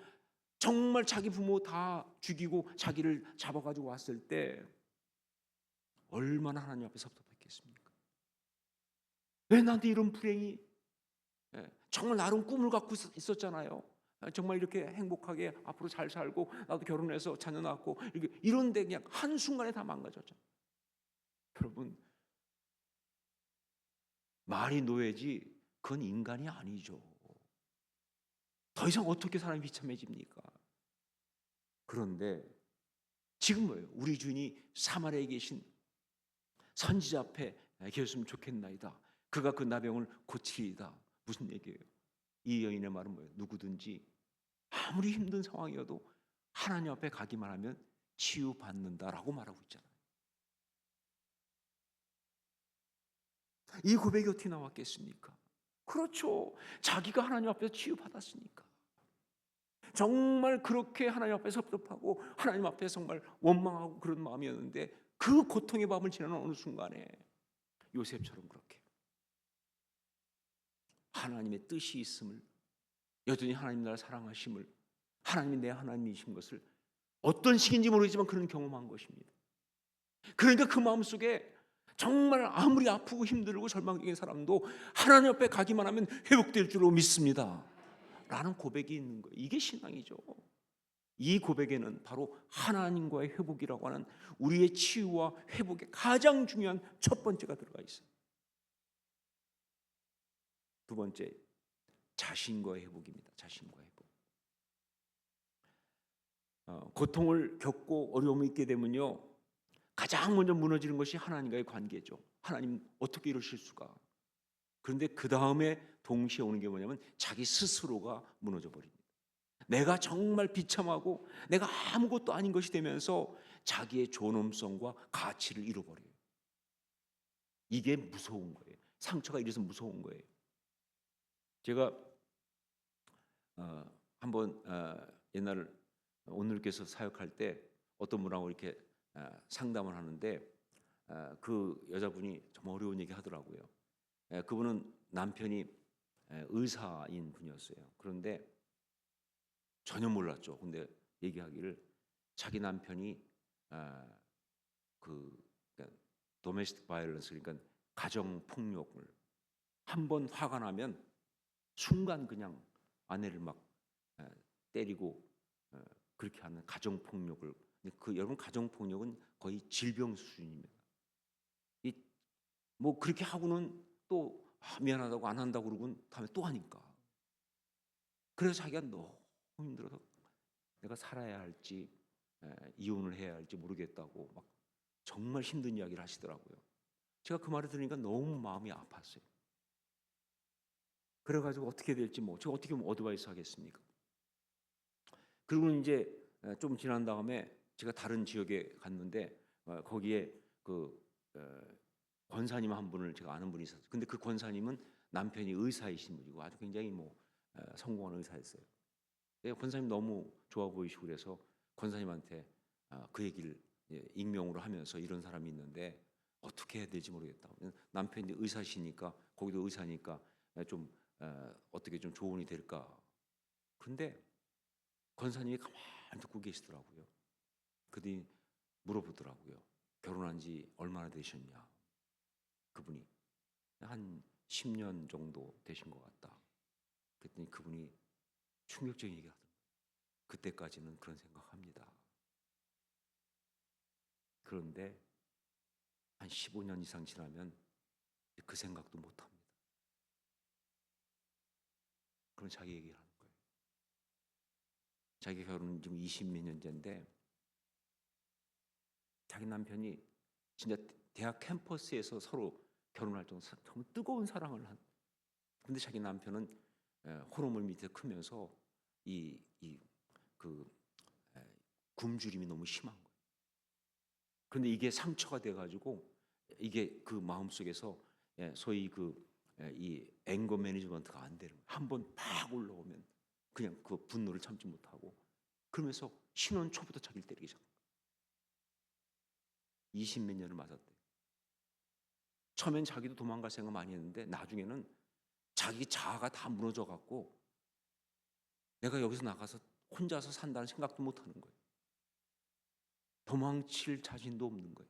[SPEAKER 1] 정말 자기 부모 다 죽이고 자기를 잡아가지고 왔을 때 얼마나 하나님 앞에 섭섭했겠습니까? 왜 나한테 이런 불행이? 정말 나름 꿈을 갖고 있었잖아요. 정말 이렇게 행복하게 앞으로 잘 살고 나도 결혼해서 자녀 낳고 이런데 그냥 한순간에 다 망가졌죠. 여러분, 말이 노예지 그건 인간이 아니죠. 더 이상 어떻게 사람이 비참해집니까? 그런데 지금 뭐예요? 우리 주인이 사마리아에 계신 선지자 앞에 계셨으면 좋겠나이다. 그가 그 나병을 고치리이다. 무슨 얘기예요? 이 여인의 말은 뭐예요? 누구든지 아무리 힘든 상황이어도 하나님 앞에 가기만 하면 치유받는다라고 말하고 있잖아요. 이 고백이 어떻게 나왔겠습니까? 그렇죠. 자기가 하나님 앞에서 치유받았으니까. 정말 그렇게 하나님 앞에 섭섭하고 하나님 앞에 정말 원망하고 그런 마음이었는데 그 고통의 밤을 지나는 어느 순간에 요셉처럼 그렇게 하나님의 뜻이 있음을, 여전히 하나님 나를 사랑하심을, 하나님이 내 하나님이신 것을 어떤 식인지 모르지만 그런 경험한 것입니다. 그러니까 그 마음속에 정말 아무리 아프고 힘들고 절망적인 사람도 하나님 앞에 가기만 하면 회복될 줄로 믿습니다 라는 고백이 있는 거예요. 이게 신앙이죠. 이 고백에는 바로 하나님과의 회복이라고 하는 우리의 치유와 회복의 가장 중요한 첫 번째가 들어가 있어요. 두 번째, 자신과의 회복입니다. 자신과의 회복. 고통을 겪고 어려움이 있게 되면요, 가장 먼저 무너지는 것이 하나님과의 관계죠. 하나님 어떻게 이러실 수가. 그런데 그 다음에 동시에 오는 게 뭐냐면 자기 스스로가 무너져 버립니다. 내가 정말 비참하고 내가 아무것도 아닌 것이 되면서 자기의 존엄성과 가치를 잃어버려요. 이게 무서운 거예요. 상처가 이래서 무서운 거예요. 제가 한번 옛날 오늘께서 사역할 때 어떤 분하고 이렇게 상담을 하는데 그 여자분이 좀 어려운 얘기 하더라고요. 그분은 남편이 의사인 분이었어요. 그런데 전혀 몰랐죠. 근데 얘기하기를 자기 남편이 그러니까 도메스틱 바이올런스, 그러니까 가정 폭력을 한 번 화가 나면 순간 그냥 아내를 막 때리고 그렇게 하는 가정 폭력을. 그 여러분, 가정 폭력은 거의 질병 수준입니다. 뭐 그렇게 하고는 또 미안하다고 안 한다고 그러고 다음에 또 하니까. 그래서 자기가 너무 힘들어서 내가 살아야 할지 이혼을 해야 할지 모르겠다고 막 정말 힘든 이야기를 하시더라고요. 제가 그 말을 들으니까 너무 마음이 아팠어요. 그래가지고 어떻게 될지 제가 어떻게 어드바이스 하겠습니까? 그리고 이제 좀 지난 다음에 제가 다른 지역에 갔는데 거기에 그 권사님 한 분을 제가 아는 분이 있었어요. 근데 그 권사님은 남편이 의사이신 분이고 아주 굉장히 성공한 의사였어요. 권사님 너무 좋아 보이시고 그래서 권사님한테 그 얘기를 익명으로 하면서 이런 사람이 있는데 어떻게 해야 될지 모르겠다고. 남편이 의사시니까 거기도 의사니까 좀 어떻게 좀 조언이 될까. 근데 권사님이 가만히 듣고 계시더라고요. 그들이 물어보더라고요. 결혼한 지 얼마나 되셨냐. 그분이 한 10년 정도 되신 것 같다. 그랬더니 그분이 충격적인 얘기 하더라고요. 그때까지는 그런 생각합니다. 그런데 한 15년 이상 지나면 그 생각도 못합니다. 그럼 자기 얘기를 하는 거예요. 자기 결혼은 지금 20몇 년째인데 자기 남편이 진짜 대학 캠퍼스에서 서로 결혼할 정도 정말 뜨거운 사랑을 한. 근데 자기 남편은 호르몬 밑에 크면서 그 굶주림이 너무 심한 거예요. 그런데 이게 상처가 돼가지고 이게 그 마음속에서 소위 이 앵거 매니지먼트가 안 되는 거예요. 한번 팍 올라오면 그냥 그 분노를 참지 못하고 그러면서 신혼 초부터 자기를 때리기 시작한 거예요. 20몇 년을 맞았대요. 처음엔 자기도 도망갈 생각 많이 했는데 나중에는 자기 자아가 다 무너져 갖고 내가 여기서 나가서 혼자서 산다는 생각도 못 하는 거예요. 도망칠 자신도 없는 거예요.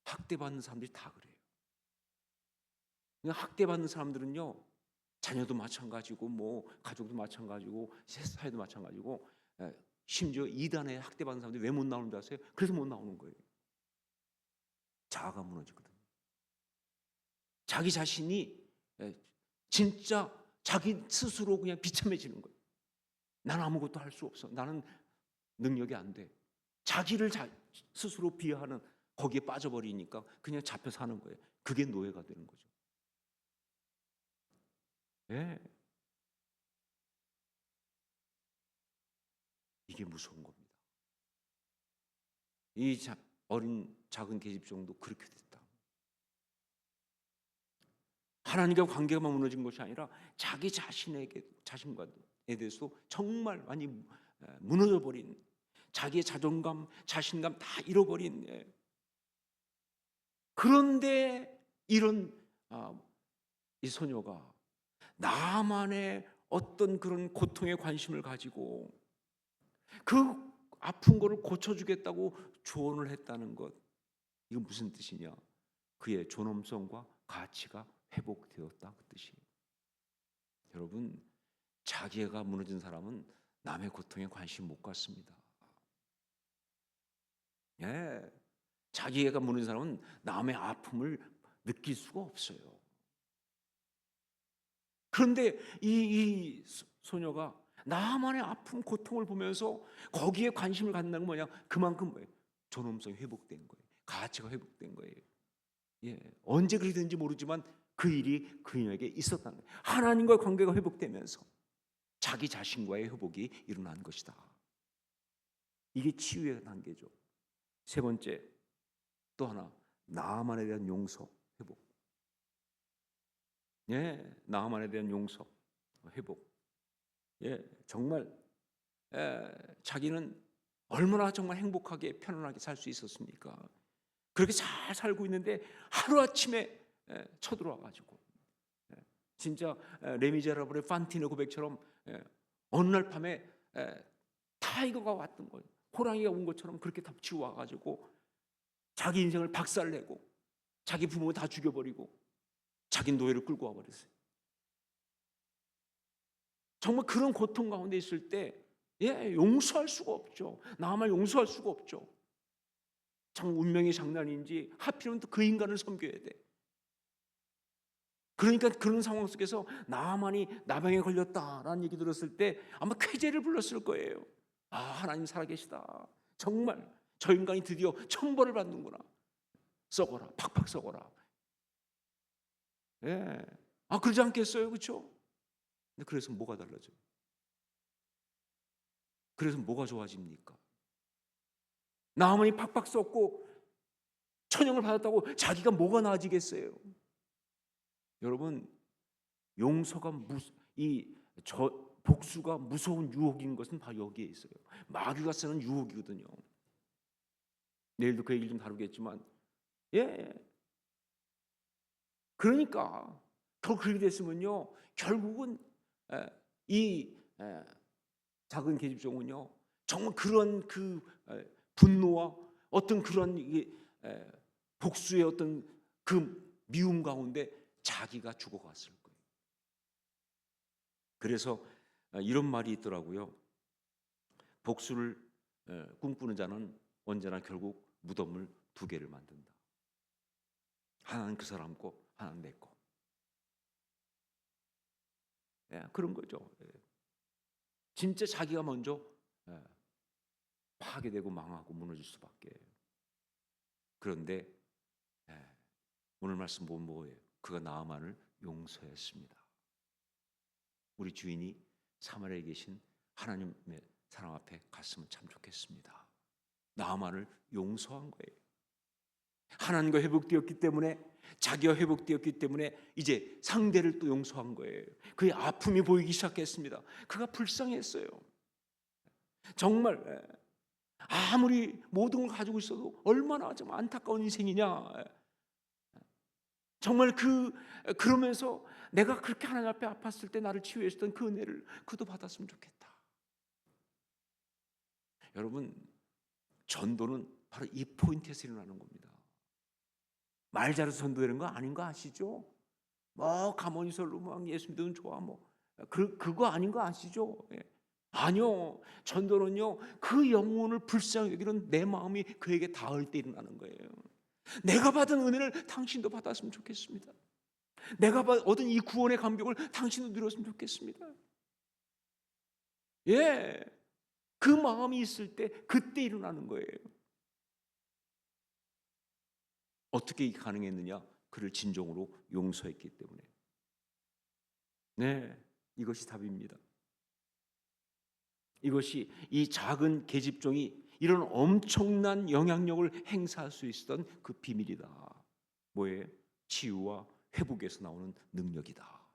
[SPEAKER 1] 학대받는 사람들이 다 그래요. 학대받는 사람들은요, 자녀도 마찬가지고 가족도 마찬가지고 사회도 마찬가지고 심지어 이단에 학대받는 사람들이 왜 못 나오는 줄 아세요? 그래서 못 나오는 거예요. 자아가 무너지거든요. 자기 자신이 진짜 자기 스스로 그냥 비참해지는 거예요. 나는 아무것도 할 수 없어. 나는 능력이 안 돼. 자기를 스스로 비하하는 거기에 빠져버리니까 그냥 잡혀 사는 거예요. 그게 노예가 되는 거죠. 네. 이게 무서운 겁니다. 이 어린 작은 계집종도 그렇게 됐다. 하나님과 관계가 무너진 것이 아니라 자기 자신과에 대해서 정말 많이 무너져버린, 자기의 자존감, 자신감 다 잃어버린. 그런데 이런 이 소녀가 나만의 어떤 그런 고통에 관심을 가지고 그 아픈 거를 고쳐주겠다고 조언을 했다는 것, 이건 무슨 뜻이냐? 그의 존엄성과 가치가 회복되었다 그 뜻이에요. 여러분, 자기애가 무너진 사람은 남의 고통에 관심 못 갖습니다. 예, 자기애가 무너진 사람은 남의 아픔을 느낄 수가 없어요. 그런데 이 소녀가 나만의 아픔, 고통을 보면서 거기에 관심을 갖는다는 건 뭐냐? 그만큼 존엄성이 회복된 거예요. 가치가 회복된 거예요. 예, 언제 그렇게 된지 모르지만 그 일이 그녀에게 있었다는 거예요. 하나님과의 관계가 회복되면서 자기 자신과의 회복이 일어난 것이다. 이게 치유의 단계죠. 세 번째, 또 하나, 나만에 대한 용서, 회복. 예, 나만에 대한 용서, 회복. 예, 정말 자기는 얼마나 정말 행복하게 편안하게 살 수 있었습니까? 그렇게 잘 살고 있는데 하루아침에 쳐들어와가지고 진짜 레미제라블의 판티네 고백처럼 어느 날 밤에 타이거가 왔던 거예요. 호랑이가 온 것처럼 그렇게 덮치고 와가지고 자기 인생을 박살내고 자기 부모 다 죽여버리고 자기 노예를 끌고 와버렸어요. 정말 그런 고통 가운데 있을 때 용서할 수가 없죠. 나만 용서할 수가 없죠. 참 운명의 장난인지 하필이면 또 그 인간을 섬겨야 돼. 그러니까 그런 상황 속에서 나만이 나병에 걸렸다라는 얘기 들었을 때 아마 쾌재를 불렀을 거예요. 아, 하나님 살아계시다. 정말 저 인간이 드디어 천벌을 받는구나. 썩어라, 팍팍 썩어라. 예. 아, 그러지 않겠어요, 그렇죠? 근데 그래서 뭐가 달라져요? 그래서 뭐가 좋아집니까? 나만이 팍팍 썩고 천형을 받았다고 자기가 뭐가 나아지겠어요? 여러분, 용서가 복수가 무서운 유혹인 것은 바로 여기에 있어요. 마귀가 쓰는 유혹이거든요. 내일도 그 얘기를 좀 다루겠지만, 그러니까 그렇게 됐으면요, 결국은 이 작은 계집종은요, 정말 그런 그 분노와 어떤 그런 복수의 어떤 그 미움 가운데 자기가 죽어갔을 거예요. 그래서 이런 말이 있더라고요. 복수를 꿈꾸는 자는 언제나 결국 무덤을 두 개를 만든다. 하나는 그 사람 거, 하나는 내 거. 그런 거죠. 진짜 자기가 먼저 파괴되고 망하고 무너질 수밖에. 그런데 오늘 말씀 보면 뭐예요? 그가 나아만을 용서했습니다. 우리 주인이 사마리아에 계신 하나님의 사람 앞에 갔으면 참 좋겠습니다. 나아만을 용서한 거예요. 하나님과 회복되었기 때문에, 자기와 회복되었기 때문에 이제 상대를 또 용서한 거예요. 그의 아픔이 보이기 시작했습니다. 그가 불쌍했어요. 정말 아무리 모든 걸 가지고 있어도 얼마나 좀 안타까운 인생이냐. 정말 그러면서 내가 그렇게 하나님 앞에 아팠을 때 나를 치유해 주던 그 은혜를 그도 받았으면 좋겠다. 여러분, 전도는 바로 이 포인트에서 일어나는 겁니다. 말 잘해서 전도되는 거 아닌 거 아시죠? 뭐 가만히 설로 막 예수 믿으면 좋아 그거 아닌 거 아시죠? 아니요, 전도는요 그 영혼을 불쌍히 여기는 내 마음이 그에게 닿을 때 일어나는 거예요. 내가 받은 은혜를 당신도 받았으면 좋겠습니다. 내가 얻은 이 구원의 감격을 당신도 누렸으면 좋겠습니다. 그 마음이 있을 때 그때 일어나는 거예요. 어떻게 가능했느냐? 그를 진정으로 용서했기 때문에. 이것이 답입니다. 이것이 이 작은 계집종이 이런 엄청난 영향력을 행사할 수 있었던 그 비밀이다. 뭐예요? 치유와 회복에서 나오는 능력이다.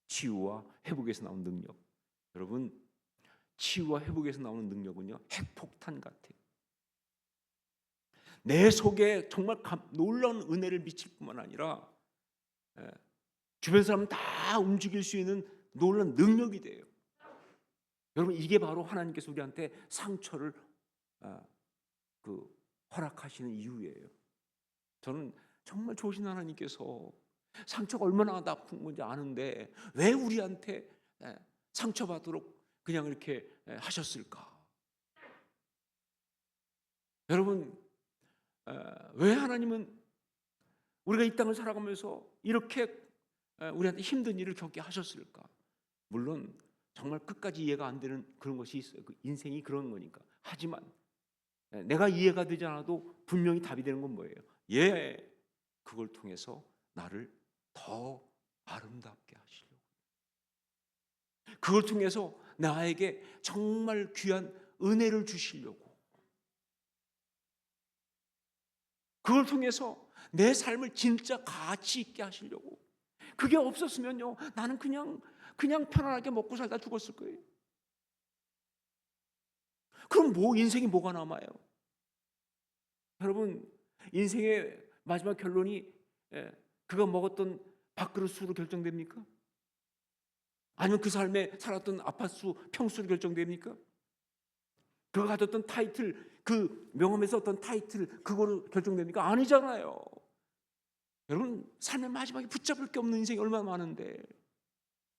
[SPEAKER 1] 치유와 회복에서 나오는 능력. 여러분, 치유와 회복에서 나오는 능력은요 핵폭탄 같아요. 내 속에 정말 놀라운 은혜를 미칠 뿐만 아니라 주변 사람 다 움직일 수 있는 놀라운 능력이 돼요. 여러분, 이게 바로 하나님께서 우리한테 상처를 허락하시는 이유예요. 저는 정말 좋으신 하나님께서 상처가 얼마나 나쁜 건지 아는데 왜 우리한테 상처받도록 그냥 이렇게 하셨을까? 여러분, 왜 하나님은 우리가 이 땅을 살아가면서 이렇게 우리한테 힘든 일을 겪게 하셨을까? 물론 정말 끝까지 이해가 안 되는 그런 것이 있어요. 그 인생이 그런 거니까. 하지만 내가 이해가 되지 않아도 분명히 답이 되는 건 뭐예요? 그걸 통해서 나를 더 아름답게 하시려고. 그걸 통해서 나에게 정말 귀한 은혜를 주시려고. 그걸 통해서 내 삶을 진짜 가치 있게 하시려고. 그게 없었으면요, 나는 그냥 편안하게 먹고 살다 죽었을 거예요. 그럼 인생이 뭐가 남아요? 여러분, 인생의 마지막 결론이 그가 먹었던 밥그릇 수로 결정됩니까? 아니면 그 삶에 살았던 아파트 평수로 결정됩니까? 그가 가졌던 타이틀, 그 명함에서 어떤 타이틀, 그거로 결정됩니까? 아니잖아요. 여러분, 삶의 마지막에 붙잡을 게 없는 인생이 얼마나 많은데,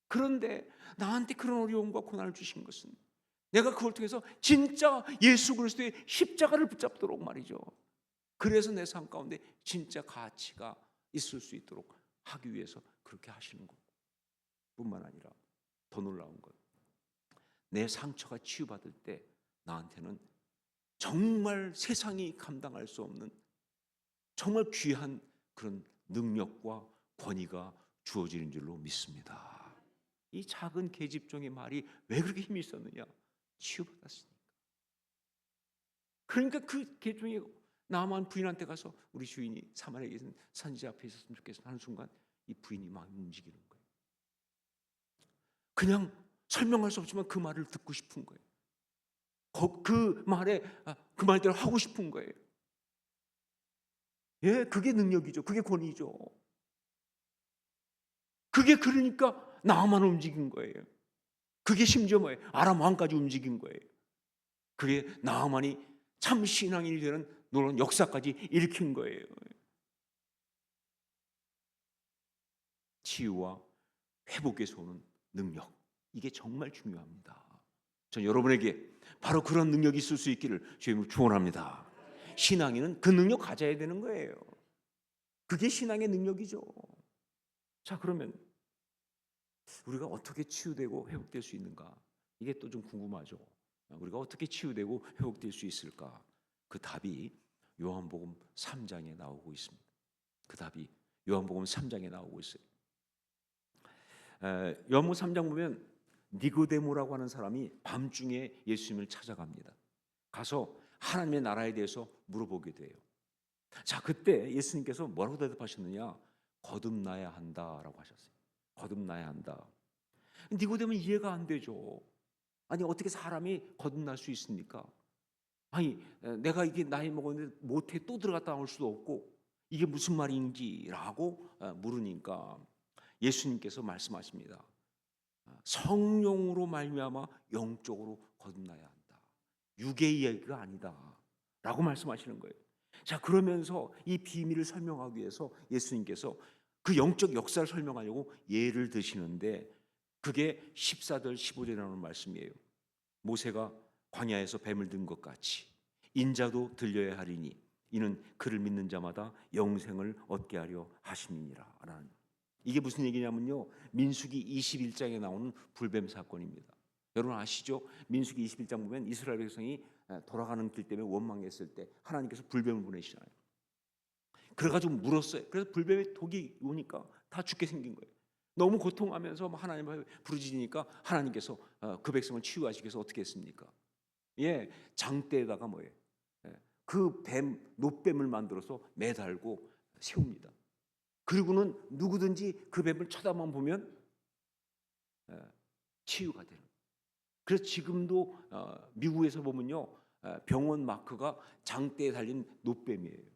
[SPEAKER 1] 그런데 나한테 그런 어려움과 고난을 주신 것은 내가 그걸 통해서 진짜 예수 그리스도의 십자가를 붙잡도록 말이죠. 그래서 내 삶 가운데 진짜 가치가 있을 수 있도록 하기 위해서 그렇게 하시는 것 뿐만 아니라 더 놀라운 것, 내 상처가 치유받을 때 나한테는 정말 세상이 감당할 수 없는 정말 귀한 그런 능력과 권위가 주어지는 줄로 믿습니다. 이 작은 계집종의 말이 왜 그렇게 힘이 있었느냐? 치유받았으니까. 그러니까 그 계집종이 나만 부인한테 가서 우리 주인이 사마리아에 계신 선지자 앞에 있었으면 좋겠어 하는 순간 이 부인이 막 움직이는 거예요. 그냥 설명할 수 없지만 그 말을 듣고 싶은 거예요. 그 말대로 하고 싶은 거예요. 그게 능력이죠. 그게 권위죠. 그게 그러니까 나만 움직인 거예요. 그게 심지어 뭐예요? 아람 왕까지 움직인 거예요. 그게 나만이 참 신앙인이 되는 놀라운 역사까지 일으킨 거예요. 치유와 회복에서 오는 능력, 이게 정말 중요합니다. 전 여러분에게 바로 그런 능력이 있을 수 있기를 주님으로 축원합니다. 신앙인은 그 능력 가져야 되는 거예요. 그게 신앙의 능력이죠. 자, 그러면 우리가 어떻게 치유되고 회복될 수 있는가? 이게 또 좀 궁금하죠. 우리가 어떻게 치유되고 회복될 수 있을까? 그 답이 요한복음 3장에 나오고 있습니다. 그 답이 요한복음 3장에 나오고 있어요. 요한복음 3장 보면 니고데모라고 하는 사람이 밤중에 예수님을 찾아갑니다. 가서 하나님의 나라에 대해서 물어보게 돼요. 자, 그때 예수님께서 뭐라고 대답하셨느냐? 거듭나야 한다라고 하셨어요. 거듭나야 한다. 니고데모는 이해가 안 되죠. 아니, 어떻게 사람이 거듭날 수 있습니까? 아니, 내가 이게 나이 먹었는데 모태에 또 들어갔다 나올 수도 없고 이게 무슨 말인지라고 물으니까 예수님께서 말씀하십니다. 성령으로 말미암아 영적으로 거듭나야 한다. 육의 이야기가 아니다라고 말씀하시는 거예요. 자, 그러면서 이 비밀을 설명하기 위해서 예수님께서 그 영적 역사를 설명하려고 예를 드시는데 그게 14절 15절에 나오는 말씀이에요. 모세가 광야에서 뱀을 든 것 같이 인자도 들려야 하리니 이는 그를 믿는 자마다 영생을 얻게 하려 하심이니라. 이게 무슨 얘기냐면요, 민수기 21장에 나오는 불뱀 사건입니다. 여러분 아시죠? 민수기 21장 보면 이스라엘 백성이 돌아가는 길 때문에 원망했을 때 하나님께서 불뱀을 보내시잖아요. 그래가지고 물었어요. 그래서 불뱀의 독이 오니까 다 죽게 생긴 거예요. 너무 고통하면서 하나님을 부르짖으니까 하나님께서 그 백성을 치유하시기 위해서 어떻게 했습니까? 장대에다가 그 노뱀을 만들어서 매달고 세웁니다. 그리고는 누구든지 그 뱀을 쳐다만 보면 치유가 되는. 그래서 지금도 미국에서 보면요, 병원 마크가 장대에 달린 노뱀이에요.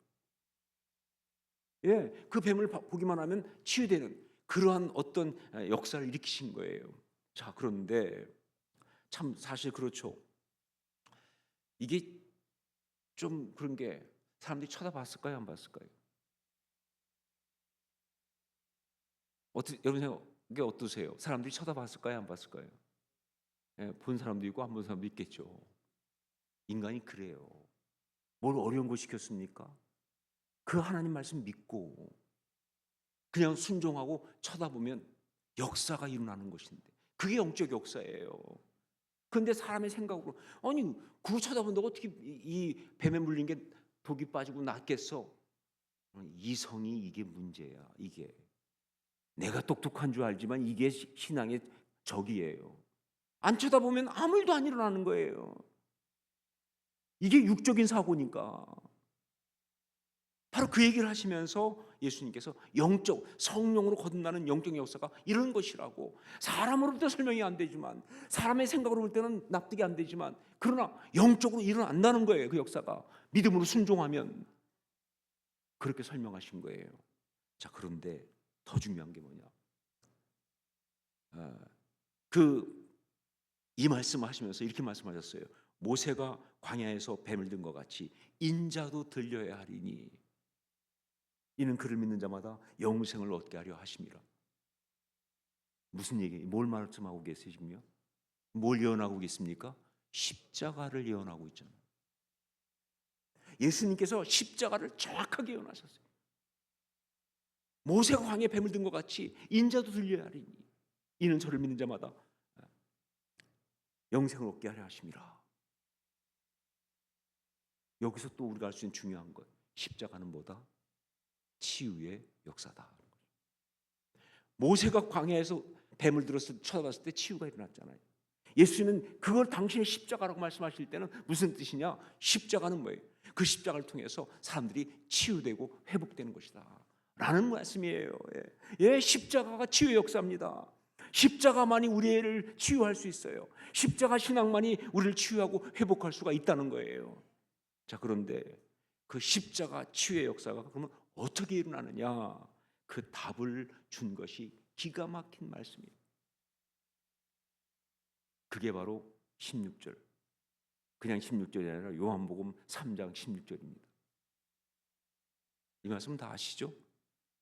[SPEAKER 1] 그 뱀을 보기만 하면 치유되는 그러한 어떤 역사를 일으키신 거예요. 자, 그런데 참 사실 그렇죠. 이게 좀 그런 게 사람들이 쳐다봤을까요? 안 봤을까요? 여러분 생각에 어떠세요? 사람들이 쳐다봤을까요? 안 봤을까요? 예, 본 사람도 있고 안 본 사람도 있겠죠. 인간이 그래요. 뭘 어려운 거 시켰습니까? 그 하나님 말씀 믿고 그냥 순종하고 쳐다보면 역사가 일어나는 것인데, 그게 영적 역사예요. 그런데 사람의 생각으로, 아니 그거 쳐다본다고 어떻게 이 뱀에 물린 게 독이 빠지고 낫겠어? 이성이 이게 문제야. 이게 내가 똑똑한 줄 알지만 이게 신앙의 적이에요. 안 쳐다보면 아무 일도 안 일어나는 거예요. 이게 육적인 사고니까. 바로 그 얘기를 하시면서 예수님께서 영적, 성령으로 거듭나는 영적 역사가 이런 것이라고. 사람으로 볼 때 설명이 안 되지만, 사람의 생각으로 볼 때는 납득이 안 되지만, 그러나 영적으로 일어난다는 거예요. 그 역사가 믿음으로 순종하면. 그렇게 설명하신 거예요. 자, 그런데 더 중요한 게 뭐냐, 이 말씀을 하시면서 이렇게 말씀하셨어요. 모세가 광야에서 뱀을 든 것 같이 인자도 들려야 하리니 이는 그를 믿는 자마다 영생을 얻게 하려 하심이라. 무슨 얘기예요? 뭘 말씀하고 계시군요? 뭘 예언하고 계십니까? 십자가를 예언하고 있잖아요. 예수님께서 십자가를 정확하게 예언하셨어요. 모세가 광야에 뱀을 든 것 같이 인자도 들려야 하리니 이는 저를 믿는 자마다 영생을 얻게 하려 하심이라. 여기서 또 우리가 알 수 있는 중요한 것, 십자가는 뭐다? 치유의 역사다. 모세가 광야에서 뱀을 들었을 때, 쳐다봤을 때 치유가 일어났잖아요. 예수님은 그걸 당신의 십자가라고 말씀하실 때는 무슨 뜻이냐? 십자가는 뭐예요? 그 십자가를 통해서 사람들이 치유되고 회복되는 것이다 라는 말씀이에요. 예, 십자가가 치유의 역사입니다. 십자가만이 우리를 치유할 수 있어요. 십자가 신앙만이 우리를 치유하고 회복할 수가 있다는 거예요. 자, 그런데 그 십자가 치유의 역사가 그러면 어떻게 일어나느냐? 그 답을 준 것이 기가 막힌 말씀이에요. 그게 바로 16절. 그냥 16절이 아니라 요한복음 3장 16절입니다. 이 말씀 다 아시죠?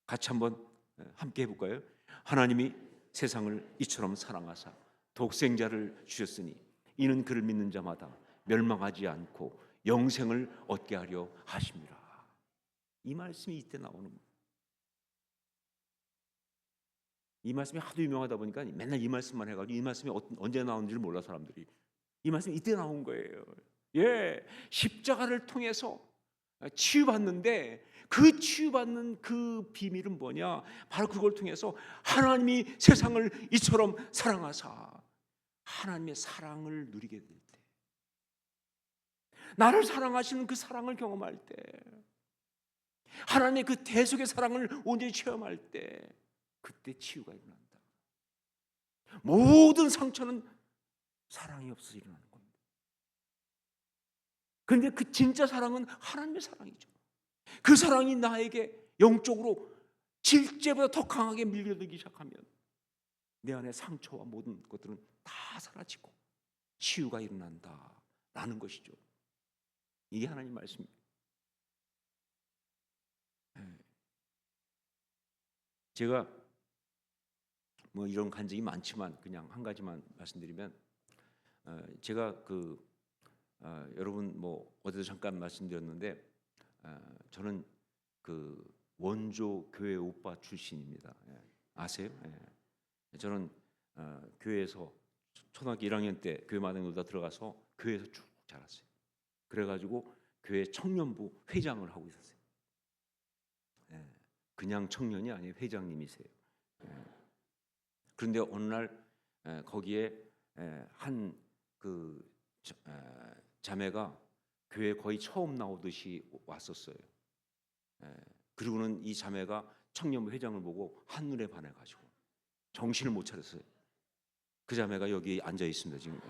[SPEAKER 1] 같이 한번 함께 해볼까요? 하나님이 세상을 이처럼 사랑하사 독생자를 주셨으니 이는 그를 믿는 자마다 멸망하지 않고 영생을 얻게 하려 하심이라. 이 말씀이 이때 나오는 거예요. 이 말씀이 하도 유명하다 보니까 맨날 이 말씀만 해가지고 이 말씀이 언제 나오는지를 몰라 사람들이. 이 말씀이 이때 나온 거예요. 예, 십자가를 통해서 치유받는데 그 치유받는 그 비밀은 뭐냐? 바로 그걸 통해서 하나님이 세상을 이처럼 사랑하사, 하나님의 사랑을 누리게 될 때, 나를 사랑하시는 그 사랑을 경험할 때, 하나님의 그 대속의 사랑을 온전히 체험할 때, 그때 치유가 일어난다. 모든 상처는 사랑이 없어서 일어나는 겁니다. 그런데 그 진짜 사랑은 하나님의 사랑이죠. 그 사랑이 나에게 영적으로 질제보다 더 강하게 밀려들기 시작하면 내 안에 상처와 모든 것들은 다 사라지고 치유가 일어난다라는 것이죠. 이게 하나님 말씀입니다. 제가 뭐 이런 간증이 많지만 그냥 한 가지만 말씀드리면, 제가 여러분 뭐 어제도 잠깐 말씀드렸는데, 저는 그 원조 교회 오빠 출신입니다. 아세요? 저는 교회에서 초등학교 1학년 때 교회 마당 놀다 들어가서 교회에서 쭉 자랐어요. 그래가지고 교회 청년부 회장을 하고 있었어요. 그냥 청년이 아니에요. 회장님이세요. 그런데 어느 날 거기에 한 자매가 교회 거의 처음 나오듯이 왔었어요. 그리고는 이 자매가 청년부 회장을 보고 한눈에 반해가지고 정신을 못 차렸어요. 그 자매가 여기 앉아 있습니다 지금.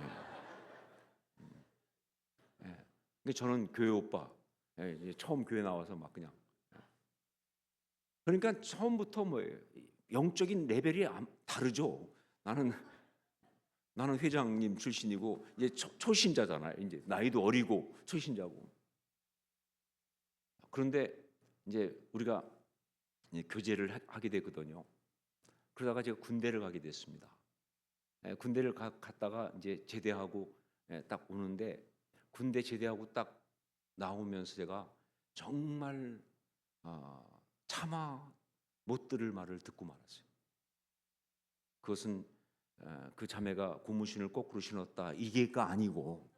[SPEAKER 1] 근데 저는 교회 오빠, 처음 교회 나와서 막 그냥. 그러니까 처음부터 뭐예요? 영적인 레벨이 다르죠. 나는 회장님 출신이고 이제 초신자잖아요. 이제 나이도 어리고 초신자고. 그런데 이제 우리가 이제 교제를 하게 되거든요. 그러다가 제가 군대를 가게 됐습니다. 군대를 갔다가 이제 제대하고 딱 오는데, 군대 제대하고 딱 나오면서 제가 정말 차마 못 들을 말을 듣고 말았어요. 그것은 그 자매가 고무신을 거꾸로 신었다 이게가 아니고,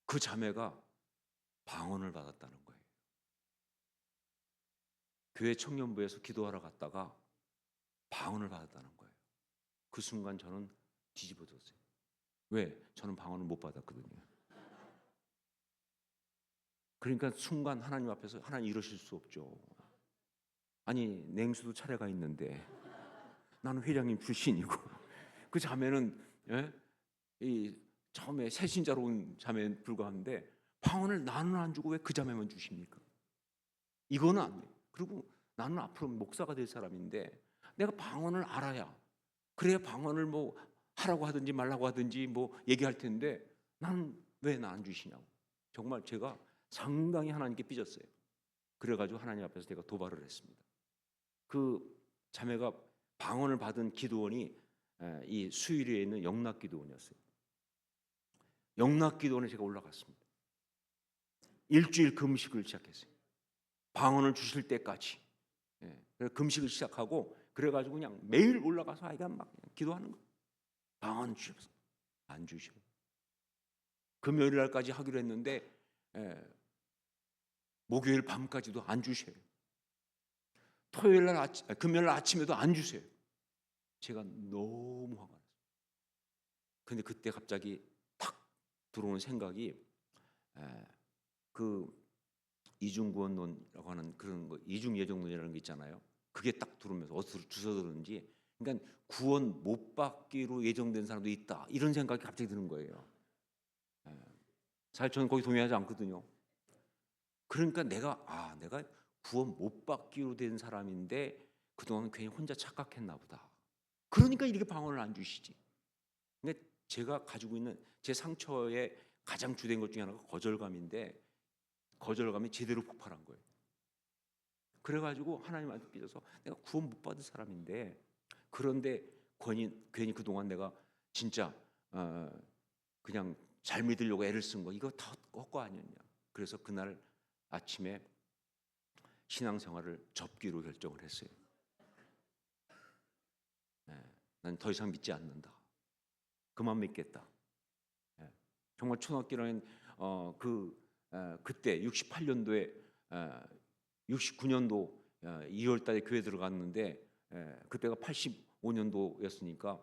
[SPEAKER 1] 그 자매가 방언을 받았다는 거예요. 교회 청년부에서 기도하러 갔다가 방언을 받았다는 거예요. 그 순간 저는 뒤집어졌어요. 왜? 저는 방언을 못 받았거든요. 그러니까 순간 하나님 앞에서, 하나님 이러실 수 없죠. 아니, 냉수도 차례가 있는데 나는 회장님 출신이고 그 자매는 이 처음에 새 신자로 온 자매에 불과한데 방언을 나는 안 주고 왜 그 자매만 주십니까? 이거는 안 돼요. 그리고 나는 앞으로 목사가 될 사람인데 내가 방언을 알아야, 그래야 방언을 뭐 하라고 하든지 말라고 하든지 뭐 얘기할 텐데 나는 왜 나 안 주시냐고. 정말 제가 상당히 하나님께 삐졌어요. 그래가지고 하나님 앞에서 제가 도발을 했습니다. 그 자매가 방언을 받은 기도원이 이 수유리에 있는 영락기도원이었어요. 영락기도원에 제가 올라갔습니다. 일주일 금식을 시작했어요. 방언을 주실 때까지. 금식을 시작하고 그래가지고 그냥 매일 올라가서 아이가 막 그냥 기도하는 거예요. 방언 주셔서 안 주셔. 금요일 날까지 하기로 했는데 목요일 밤까지도 안 주셔요. 토요일 날 금요일 날 아침에도 안 주세요. 제가 너무 화가 났어요. 근데 그때 갑자기 탁 들어오는 생각이, 그 이중구원론이라고 하는 그런 거, 이중예정론이라는 게 있잖아요. 그게 딱 들어오면서 어디서 주워들었는지, 그러니까 구원 못 받기로 예정된 사람도 있다, 이런 생각이 갑자기 드는 거예요. 사실 저는 거기 동의하지 않거든요. 그러니까 내가 구원 못 받기로 된 사람인데 그동안 괜히 혼자 착각했나 보다. 그러니까 이렇게 방언을 안 주시지. 근데 제가 가지고 있는 제 상처의 가장 주된 것 중에 하나가 거절감인데, 거절감이 제대로 폭발한 거예요. 그래가지고 하나님한테 삐져서 내가 구원 못 받은 사람인데, 그런데 괜히 그동안 내가 진짜 그냥 잘 믿으려고 애를 쓴 거, 이거 다 헛거 아니었냐. 그래서 그날 아침에 신앙생활을 접기로 결정을 했어요. 난 더 이상 믿지 않는다. 그만 믿겠다. 정말 초등학교는 그때 68년도에 69년도 2월 달에 교회 들어갔는데, 그때가 85년도였으니까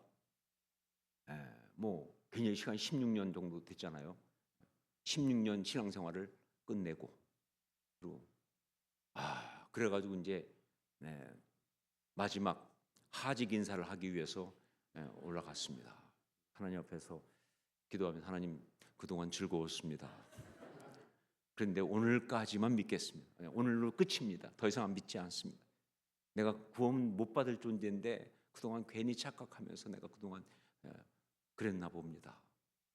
[SPEAKER 1] 뭐 굉장히 시간 16년 정도 됐잖아요. 16년 신앙생활을 끝내고, 그리고 그래가지고 이제 마지막 하직 인사를 하기 위해서 올라갔습니다. 하나님 앞에서 기도하면서, 하나님 그동안 즐거웠습니다. 그런데 오늘까지만 믿겠습니다. 오늘로 끝입니다. 더 이상 믿지 않습니다. 내가 구원 못 받을 존재인데 그동안 괜히 착각하면서 내가 그동안 그랬나 봅니다.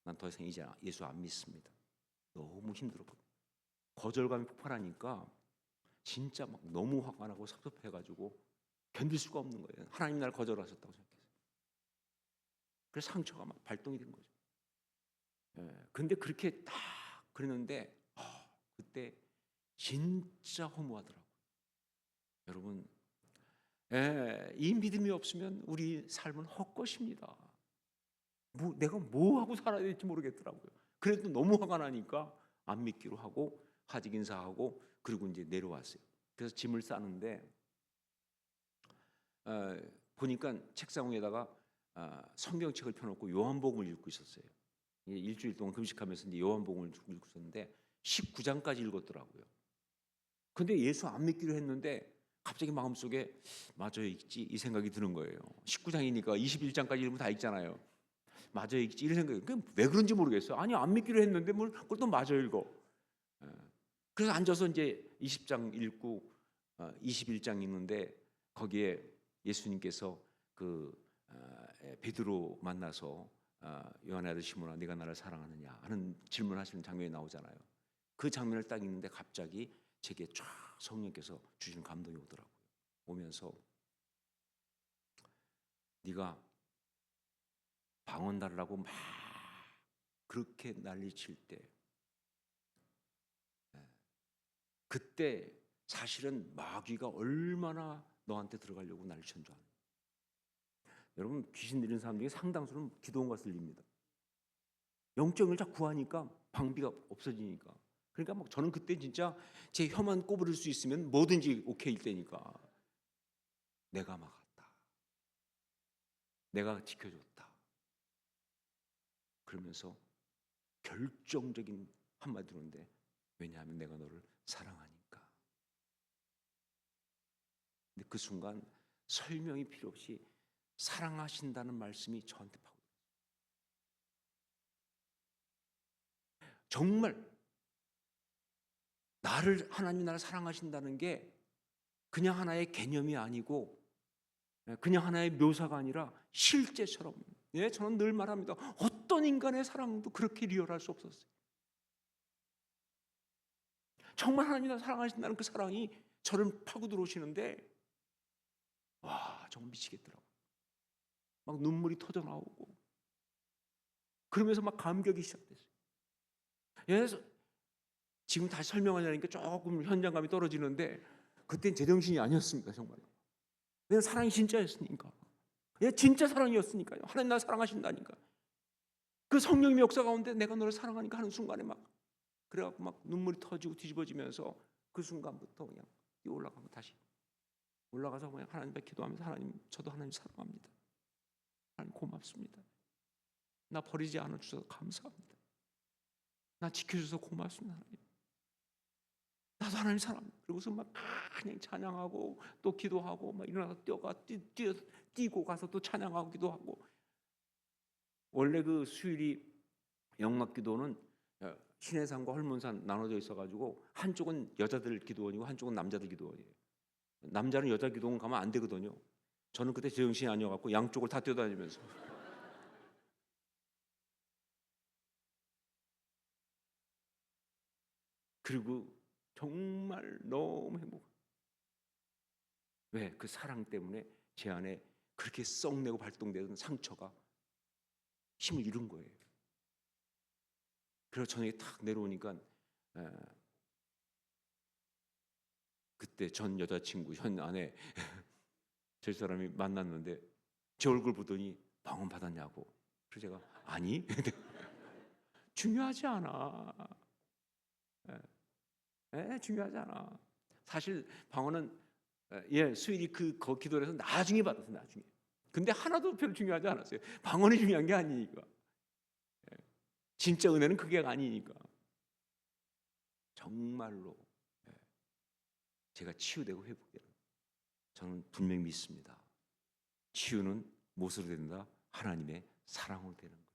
[SPEAKER 1] 난 더 이상 이제 예수 안 믿습니다. 너무 힘들었거든요. 거절감이 폭발하니까 진짜 막 너무 화가 나고 섭섭해가지고 견딜 수가 없는 거예요. 하나님 날 거절하셨다고 생각했어요. 그래서 상처가 막 발동이 된 거죠. 근데 그렇게 딱 그랬는데 그때 진짜 허무하더라고요. 여러분, 이 믿음이 없으면 우리 삶은 헛것입니다. 내가 뭐 하고 살아야 될지 모르겠더라고요. 그래도 너무 화가 나니까 안 믿기로 하고 하직 인사하고, 그리고 이제 내려왔어요. 그래서 짐을 싸는데 보니까 책상 위에다가 성경책을 펴놓고 요한복음을 읽고 있었어요. 일주일 동안 금식하면서 이제 요한복음을 읽고 있었는데 19장까지 읽었더라고요. 근데 예수 안 믿기로 했는데 갑자기 마음속에 맞아 읽지 이 생각이 드는 거예요. 19장이니까 21장까지 읽으면 다 읽잖아요. 맞아 읽지 이런 생각이. 왜 그런지 모르겠어요. 아니 안 믿기로 했는데 뭘 그걸 또 맞아 읽어. 그래서 앉아서 이제 20장 읽고 21장 읽는데, 거기에 예수님께서 베드로 만나서 요한의 아들 시몬아 네가 나를 사랑하느냐 하는 질문하시는 장면이 나오잖아요. 그 장면을 딱 읽는데 갑자기 제게 쫙 성령께서 주시는 감동이 오더라고요. 오면서 네가 방언 달라고 막 그렇게 난리칠 때 그때 사실은 마귀가 얼마나 너한테 들어가려고 난리쳤는 줄 아는. 여러분, 귀신 들린 사람 중에 상당수는 기도원 가서 들립니다. 영적을 자꾸 구하니까 방비가 없어지니까. 그러니까 막 저는 그때 진짜 제 혀만 꼬부릴 수 있으면 뭐든지 오케이일 때니까 내가 막았다, 내가 지켜줬다, 그러면서 결정적인 한마디로인데, 왜냐하면 내가 너를 사랑하니까. 근데 그 순간 설명이 필요 없이 사랑하신다는 말씀이 저한테 파고들었어요. 정말 하나님이 나를 사랑하신다는 게 그냥 하나의 개념이 아니고 그냥 하나의 묘사가 아니라 실제처럼. 예, 저는 늘 말합니다. 어떤 인간의 사랑도 그렇게 리얼할 수 없었어요. 정말 하나님이 나를 사랑하신다는 그 사랑이 저를 파고 들어오시는데, 와, 정말 미치겠더라고요. 막 눈물이 터져 나오고 그러면서 막 감격이 시작됐어요. 예, 지금 다시 설명하려니까 조금 현장감이 떨어지는데 그땐 제정신이 아니었습니다. 정말. 왜냐하면 사랑이 진짜였으니까. 예, 진짜 사랑이었으니까요. 하나님 나를 사랑하신다니까. 그 성령님의 역사 가운데 내가 너를 사랑하니까 하는 순간에 막 그래갖고 막 눈물이 터지고 뒤집어지면서 그 순간부터 그냥 뛰어 올라가고 다시 올라가서 그냥 하나님 앞에 기도하면서, 하나님, 저도 하나님 사랑합니다. 하나님 고맙습니다. 나 버리지 않아 주셔서 감사합니다. 나 지켜주셔서 고맙습니다. 하나님. 나도 하나님 사랑합니다. 그러고서 막 그냥 찬양하고 또 기도하고 막 일어나서 뛰고 가서 또 찬양하고 기도하고. 원래 그 수일이 영락기도는 신해산과 헐문산 나눠져 있어가지고 한쪽은 여자들 기도원이고 한쪽은 남자들 기도원이에요. 남자는 여자 기도원 가면 안 되거든요. 저는 그때 제정신이 아니어갖고 양쪽을 다 뛰어다니면서 그리고 정말 너무 행복해요. 왜? 그 사랑 때문에 제 안에 그렇게 썩내고 발동되던 상처가 힘을 잃은 거예요. 그래서 저녁에 탁 내려오니까 그때 전 여자친구, 현 아내 저 사람이 만났는데 제 얼굴 보더니 방언 받았냐고. 그래서 제가 아니 중요하지 않아. 중요하지 않아. 사실 방언은 수일이 그 기도를 해서 나중에 받았어요. 나중에. 근데 하나도 별로 중요하지 않았어요. 방언이 중요한 게 아니니까. 진짜 은혜는 그게 아니니까. 정말로 제가 치유되고 회복되는, 저는 분명히 믿습니다. 치유는 무엇으로 된다? 하나님의 사랑으로 되는 거예요.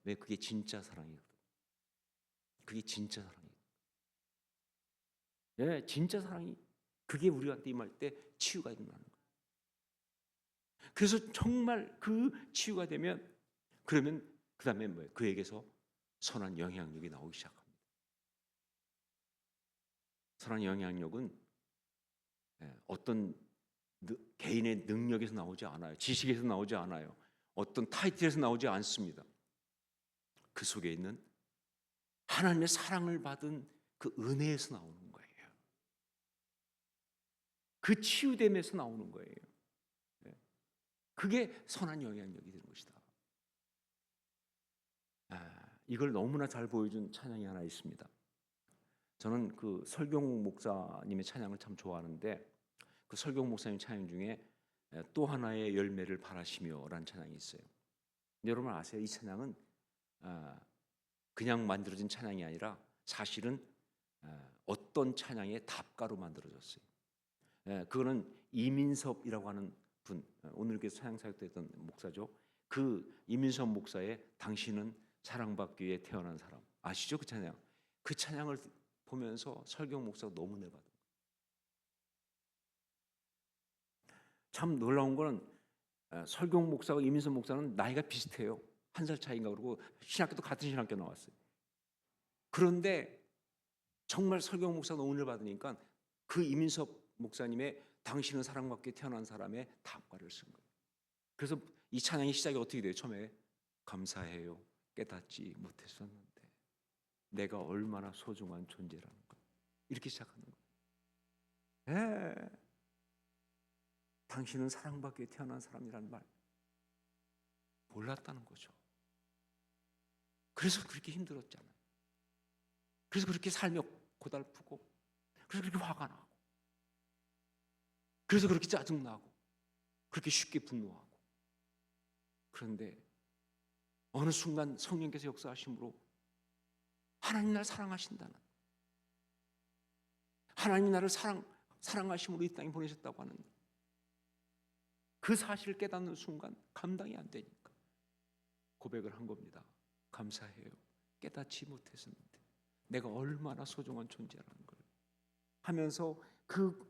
[SPEAKER 1] 왜? 그게 진짜 사랑이거든. 그게 진짜 사랑이거든. 예, 진짜 사랑이, 그게 우리한테 임할 때 치유가 일어나는 거예요. 그래서 정말 그 치유가 되면, 그러면 그 다음에 뭐예요? 그에게서 선한 영향력이 나오기 시작합니다. 선한 영향력은 어떤 개인의 능력에서 나오지 않아요. 지식에서 나오지 않아요. 어떤 타이틀에서 나오지 않습니다. 그 속에 있는 하나님의 사랑을 받은 그 은혜에서 나오는 거예요. 그 치유됨에서 나오는 거예요. 그게 선한 영향력이 되는 것이다. 이걸 너무나 잘 보여준 찬양이 하나 있습니다. 저는 그 설경 목사님의 찬양을 참 좋아하는데, 그 설경 목사님 찬양 중에 또 하나의 열매를 바라시며라는 찬양이 있어요. 근데 여러분 아세요? 이 찬양은 그냥 만들어진 찬양이 아니라 사실은 어떤 찬양의 답가로 만들어졌어요. 그거는 이민섭이라고 하는 분, 오늘 교회 찬양 사역됐던 목사죠. 그 이민섭 목사의 당신은 사랑받기 위해 태어난 사람, 아시죠? 그 찬양. 그 찬양을 보면서 설경 목사가 너무 내받은 거예요. 참 놀라운 거는 설경 목사와 이민섭 목사는 나이가 비슷해요. 1살 차이인가. 그러고 신학교도 같은 신학교 나왔어요. 그런데 정말 설경 목사가 은혜를 받으니까 그 이민섭 목사님의 당신은 사랑받게 태어난 사람의 답가를 쓴 거예요. 그래서 이 찬양의 시작이 어떻게 돼요? 처음에 감사해요. 깨닫지 못했었는데 내가 얼마나 소중한 존재라는 거. 이렇게 시작하는 거예요. 예. 당신은 사랑받게 태어난 사람이라는 말 몰랐다는 거죠. 그래서 그렇게 힘들었잖아요. 그래서 그렇게 삶이 고달프고, 그래서 그렇게 화가 나고, 그래서 그렇게 짜증나고, 그렇게 쉽게 분노하고. 그런데 어느 순간 성령께서 역사하심으로 하나님 나를 사랑하신다는, 하나님 나를 사랑하심으로 이 땅에 보내셨다고 하는 그 사실을 깨닫는 순간 감당이 안 되니까 고백을 한 겁니다. 감사해요. 깨닫지 못했었는데 내가 얼마나 소중한 존재라는 걸 하면서 그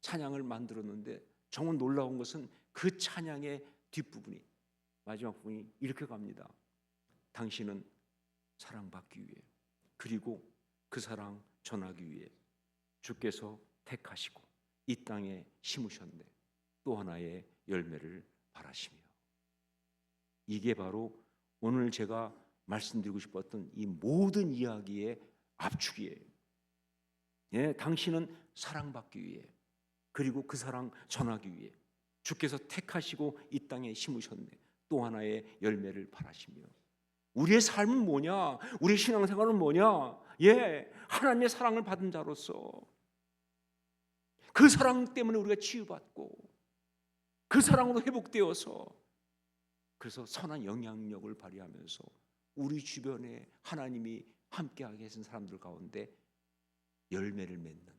[SPEAKER 1] 찬양을 만들었는데, 정말 놀라운 것은 그 찬양의 뒷부분이, 마지막 부분이 이렇게 갑니다. 당신은 사랑받기 위해, 그리고 그 사랑 전하기 위해 주께서 택하시고 이 땅에 심으셨네. 또 하나의 열매를 바라시며. 이게 바로 오늘 제가 말씀드리고 싶었던 이 모든 이야기의 압축이에요. 예, 당신은 사랑받기 위해, 그리고 그 사랑 전하기 위해 주께서 택하시고 이 땅에 심으셨네. 또 하나의 열매를 바라시며. 우리의 삶은 뭐냐? 우리의 신앙생활은 뭐냐? 예, 하나님의 사랑을 받은 자로서 그 사랑 때문에 우리가 치유받고 그 사랑으로 회복되어서, 그래서 선한 영향력을 발휘하면서 우리 주변에 하나님이 함께하게 계신 사람들 가운데 열매를 맺는,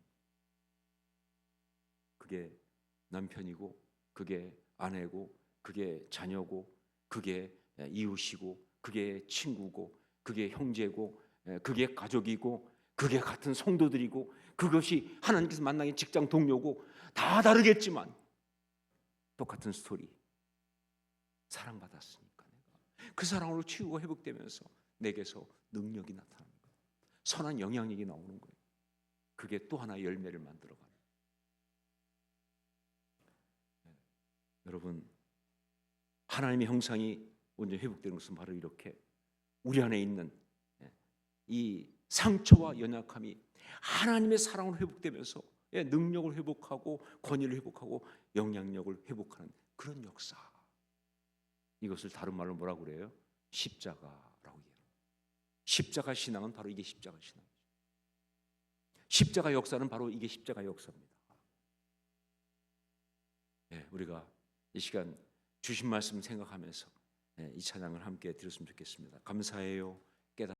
[SPEAKER 1] 그게 남편이고, 그게 아내고, 그게 자녀고, 그게 이웃이고, 그게 친구고, 그게 형제고, 그게 가족이고, 그게 같은 성도들이고, 그것이 하나님께서 만나는 직장 동료고, 다 다르겠지만 똑같은 스토리. 사랑받았으니까 내가 그 사랑으로 치유가 회복되면서 내게서 능력이 나타나는 거예요. 선한 영향력이 나오는 거예요. 그게 또 하나의 열매를 만들어가는 거예요. 여러분, 하나님의 형상이 온전히 회복되는 것은 바로 이렇게 우리 안에 있는 이 상처와 연약함이 하나님의 사랑으로 회복되면서 능력을 회복하고 권위를 회복하고 영향력을 회복하는 그런 역사. 이것을 다른 말로 뭐라고 그래요? 십자가라고 해요. 십자가 신앙은 바로 이게 십자가 신앙이죠. 십자가 역사는 바로 이게 십자가 역사입니다. 우리가 이 시간 주신 말씀 생각하면서 이 찬양을 함께 드렸으면 좋겠습니다. 감사해요.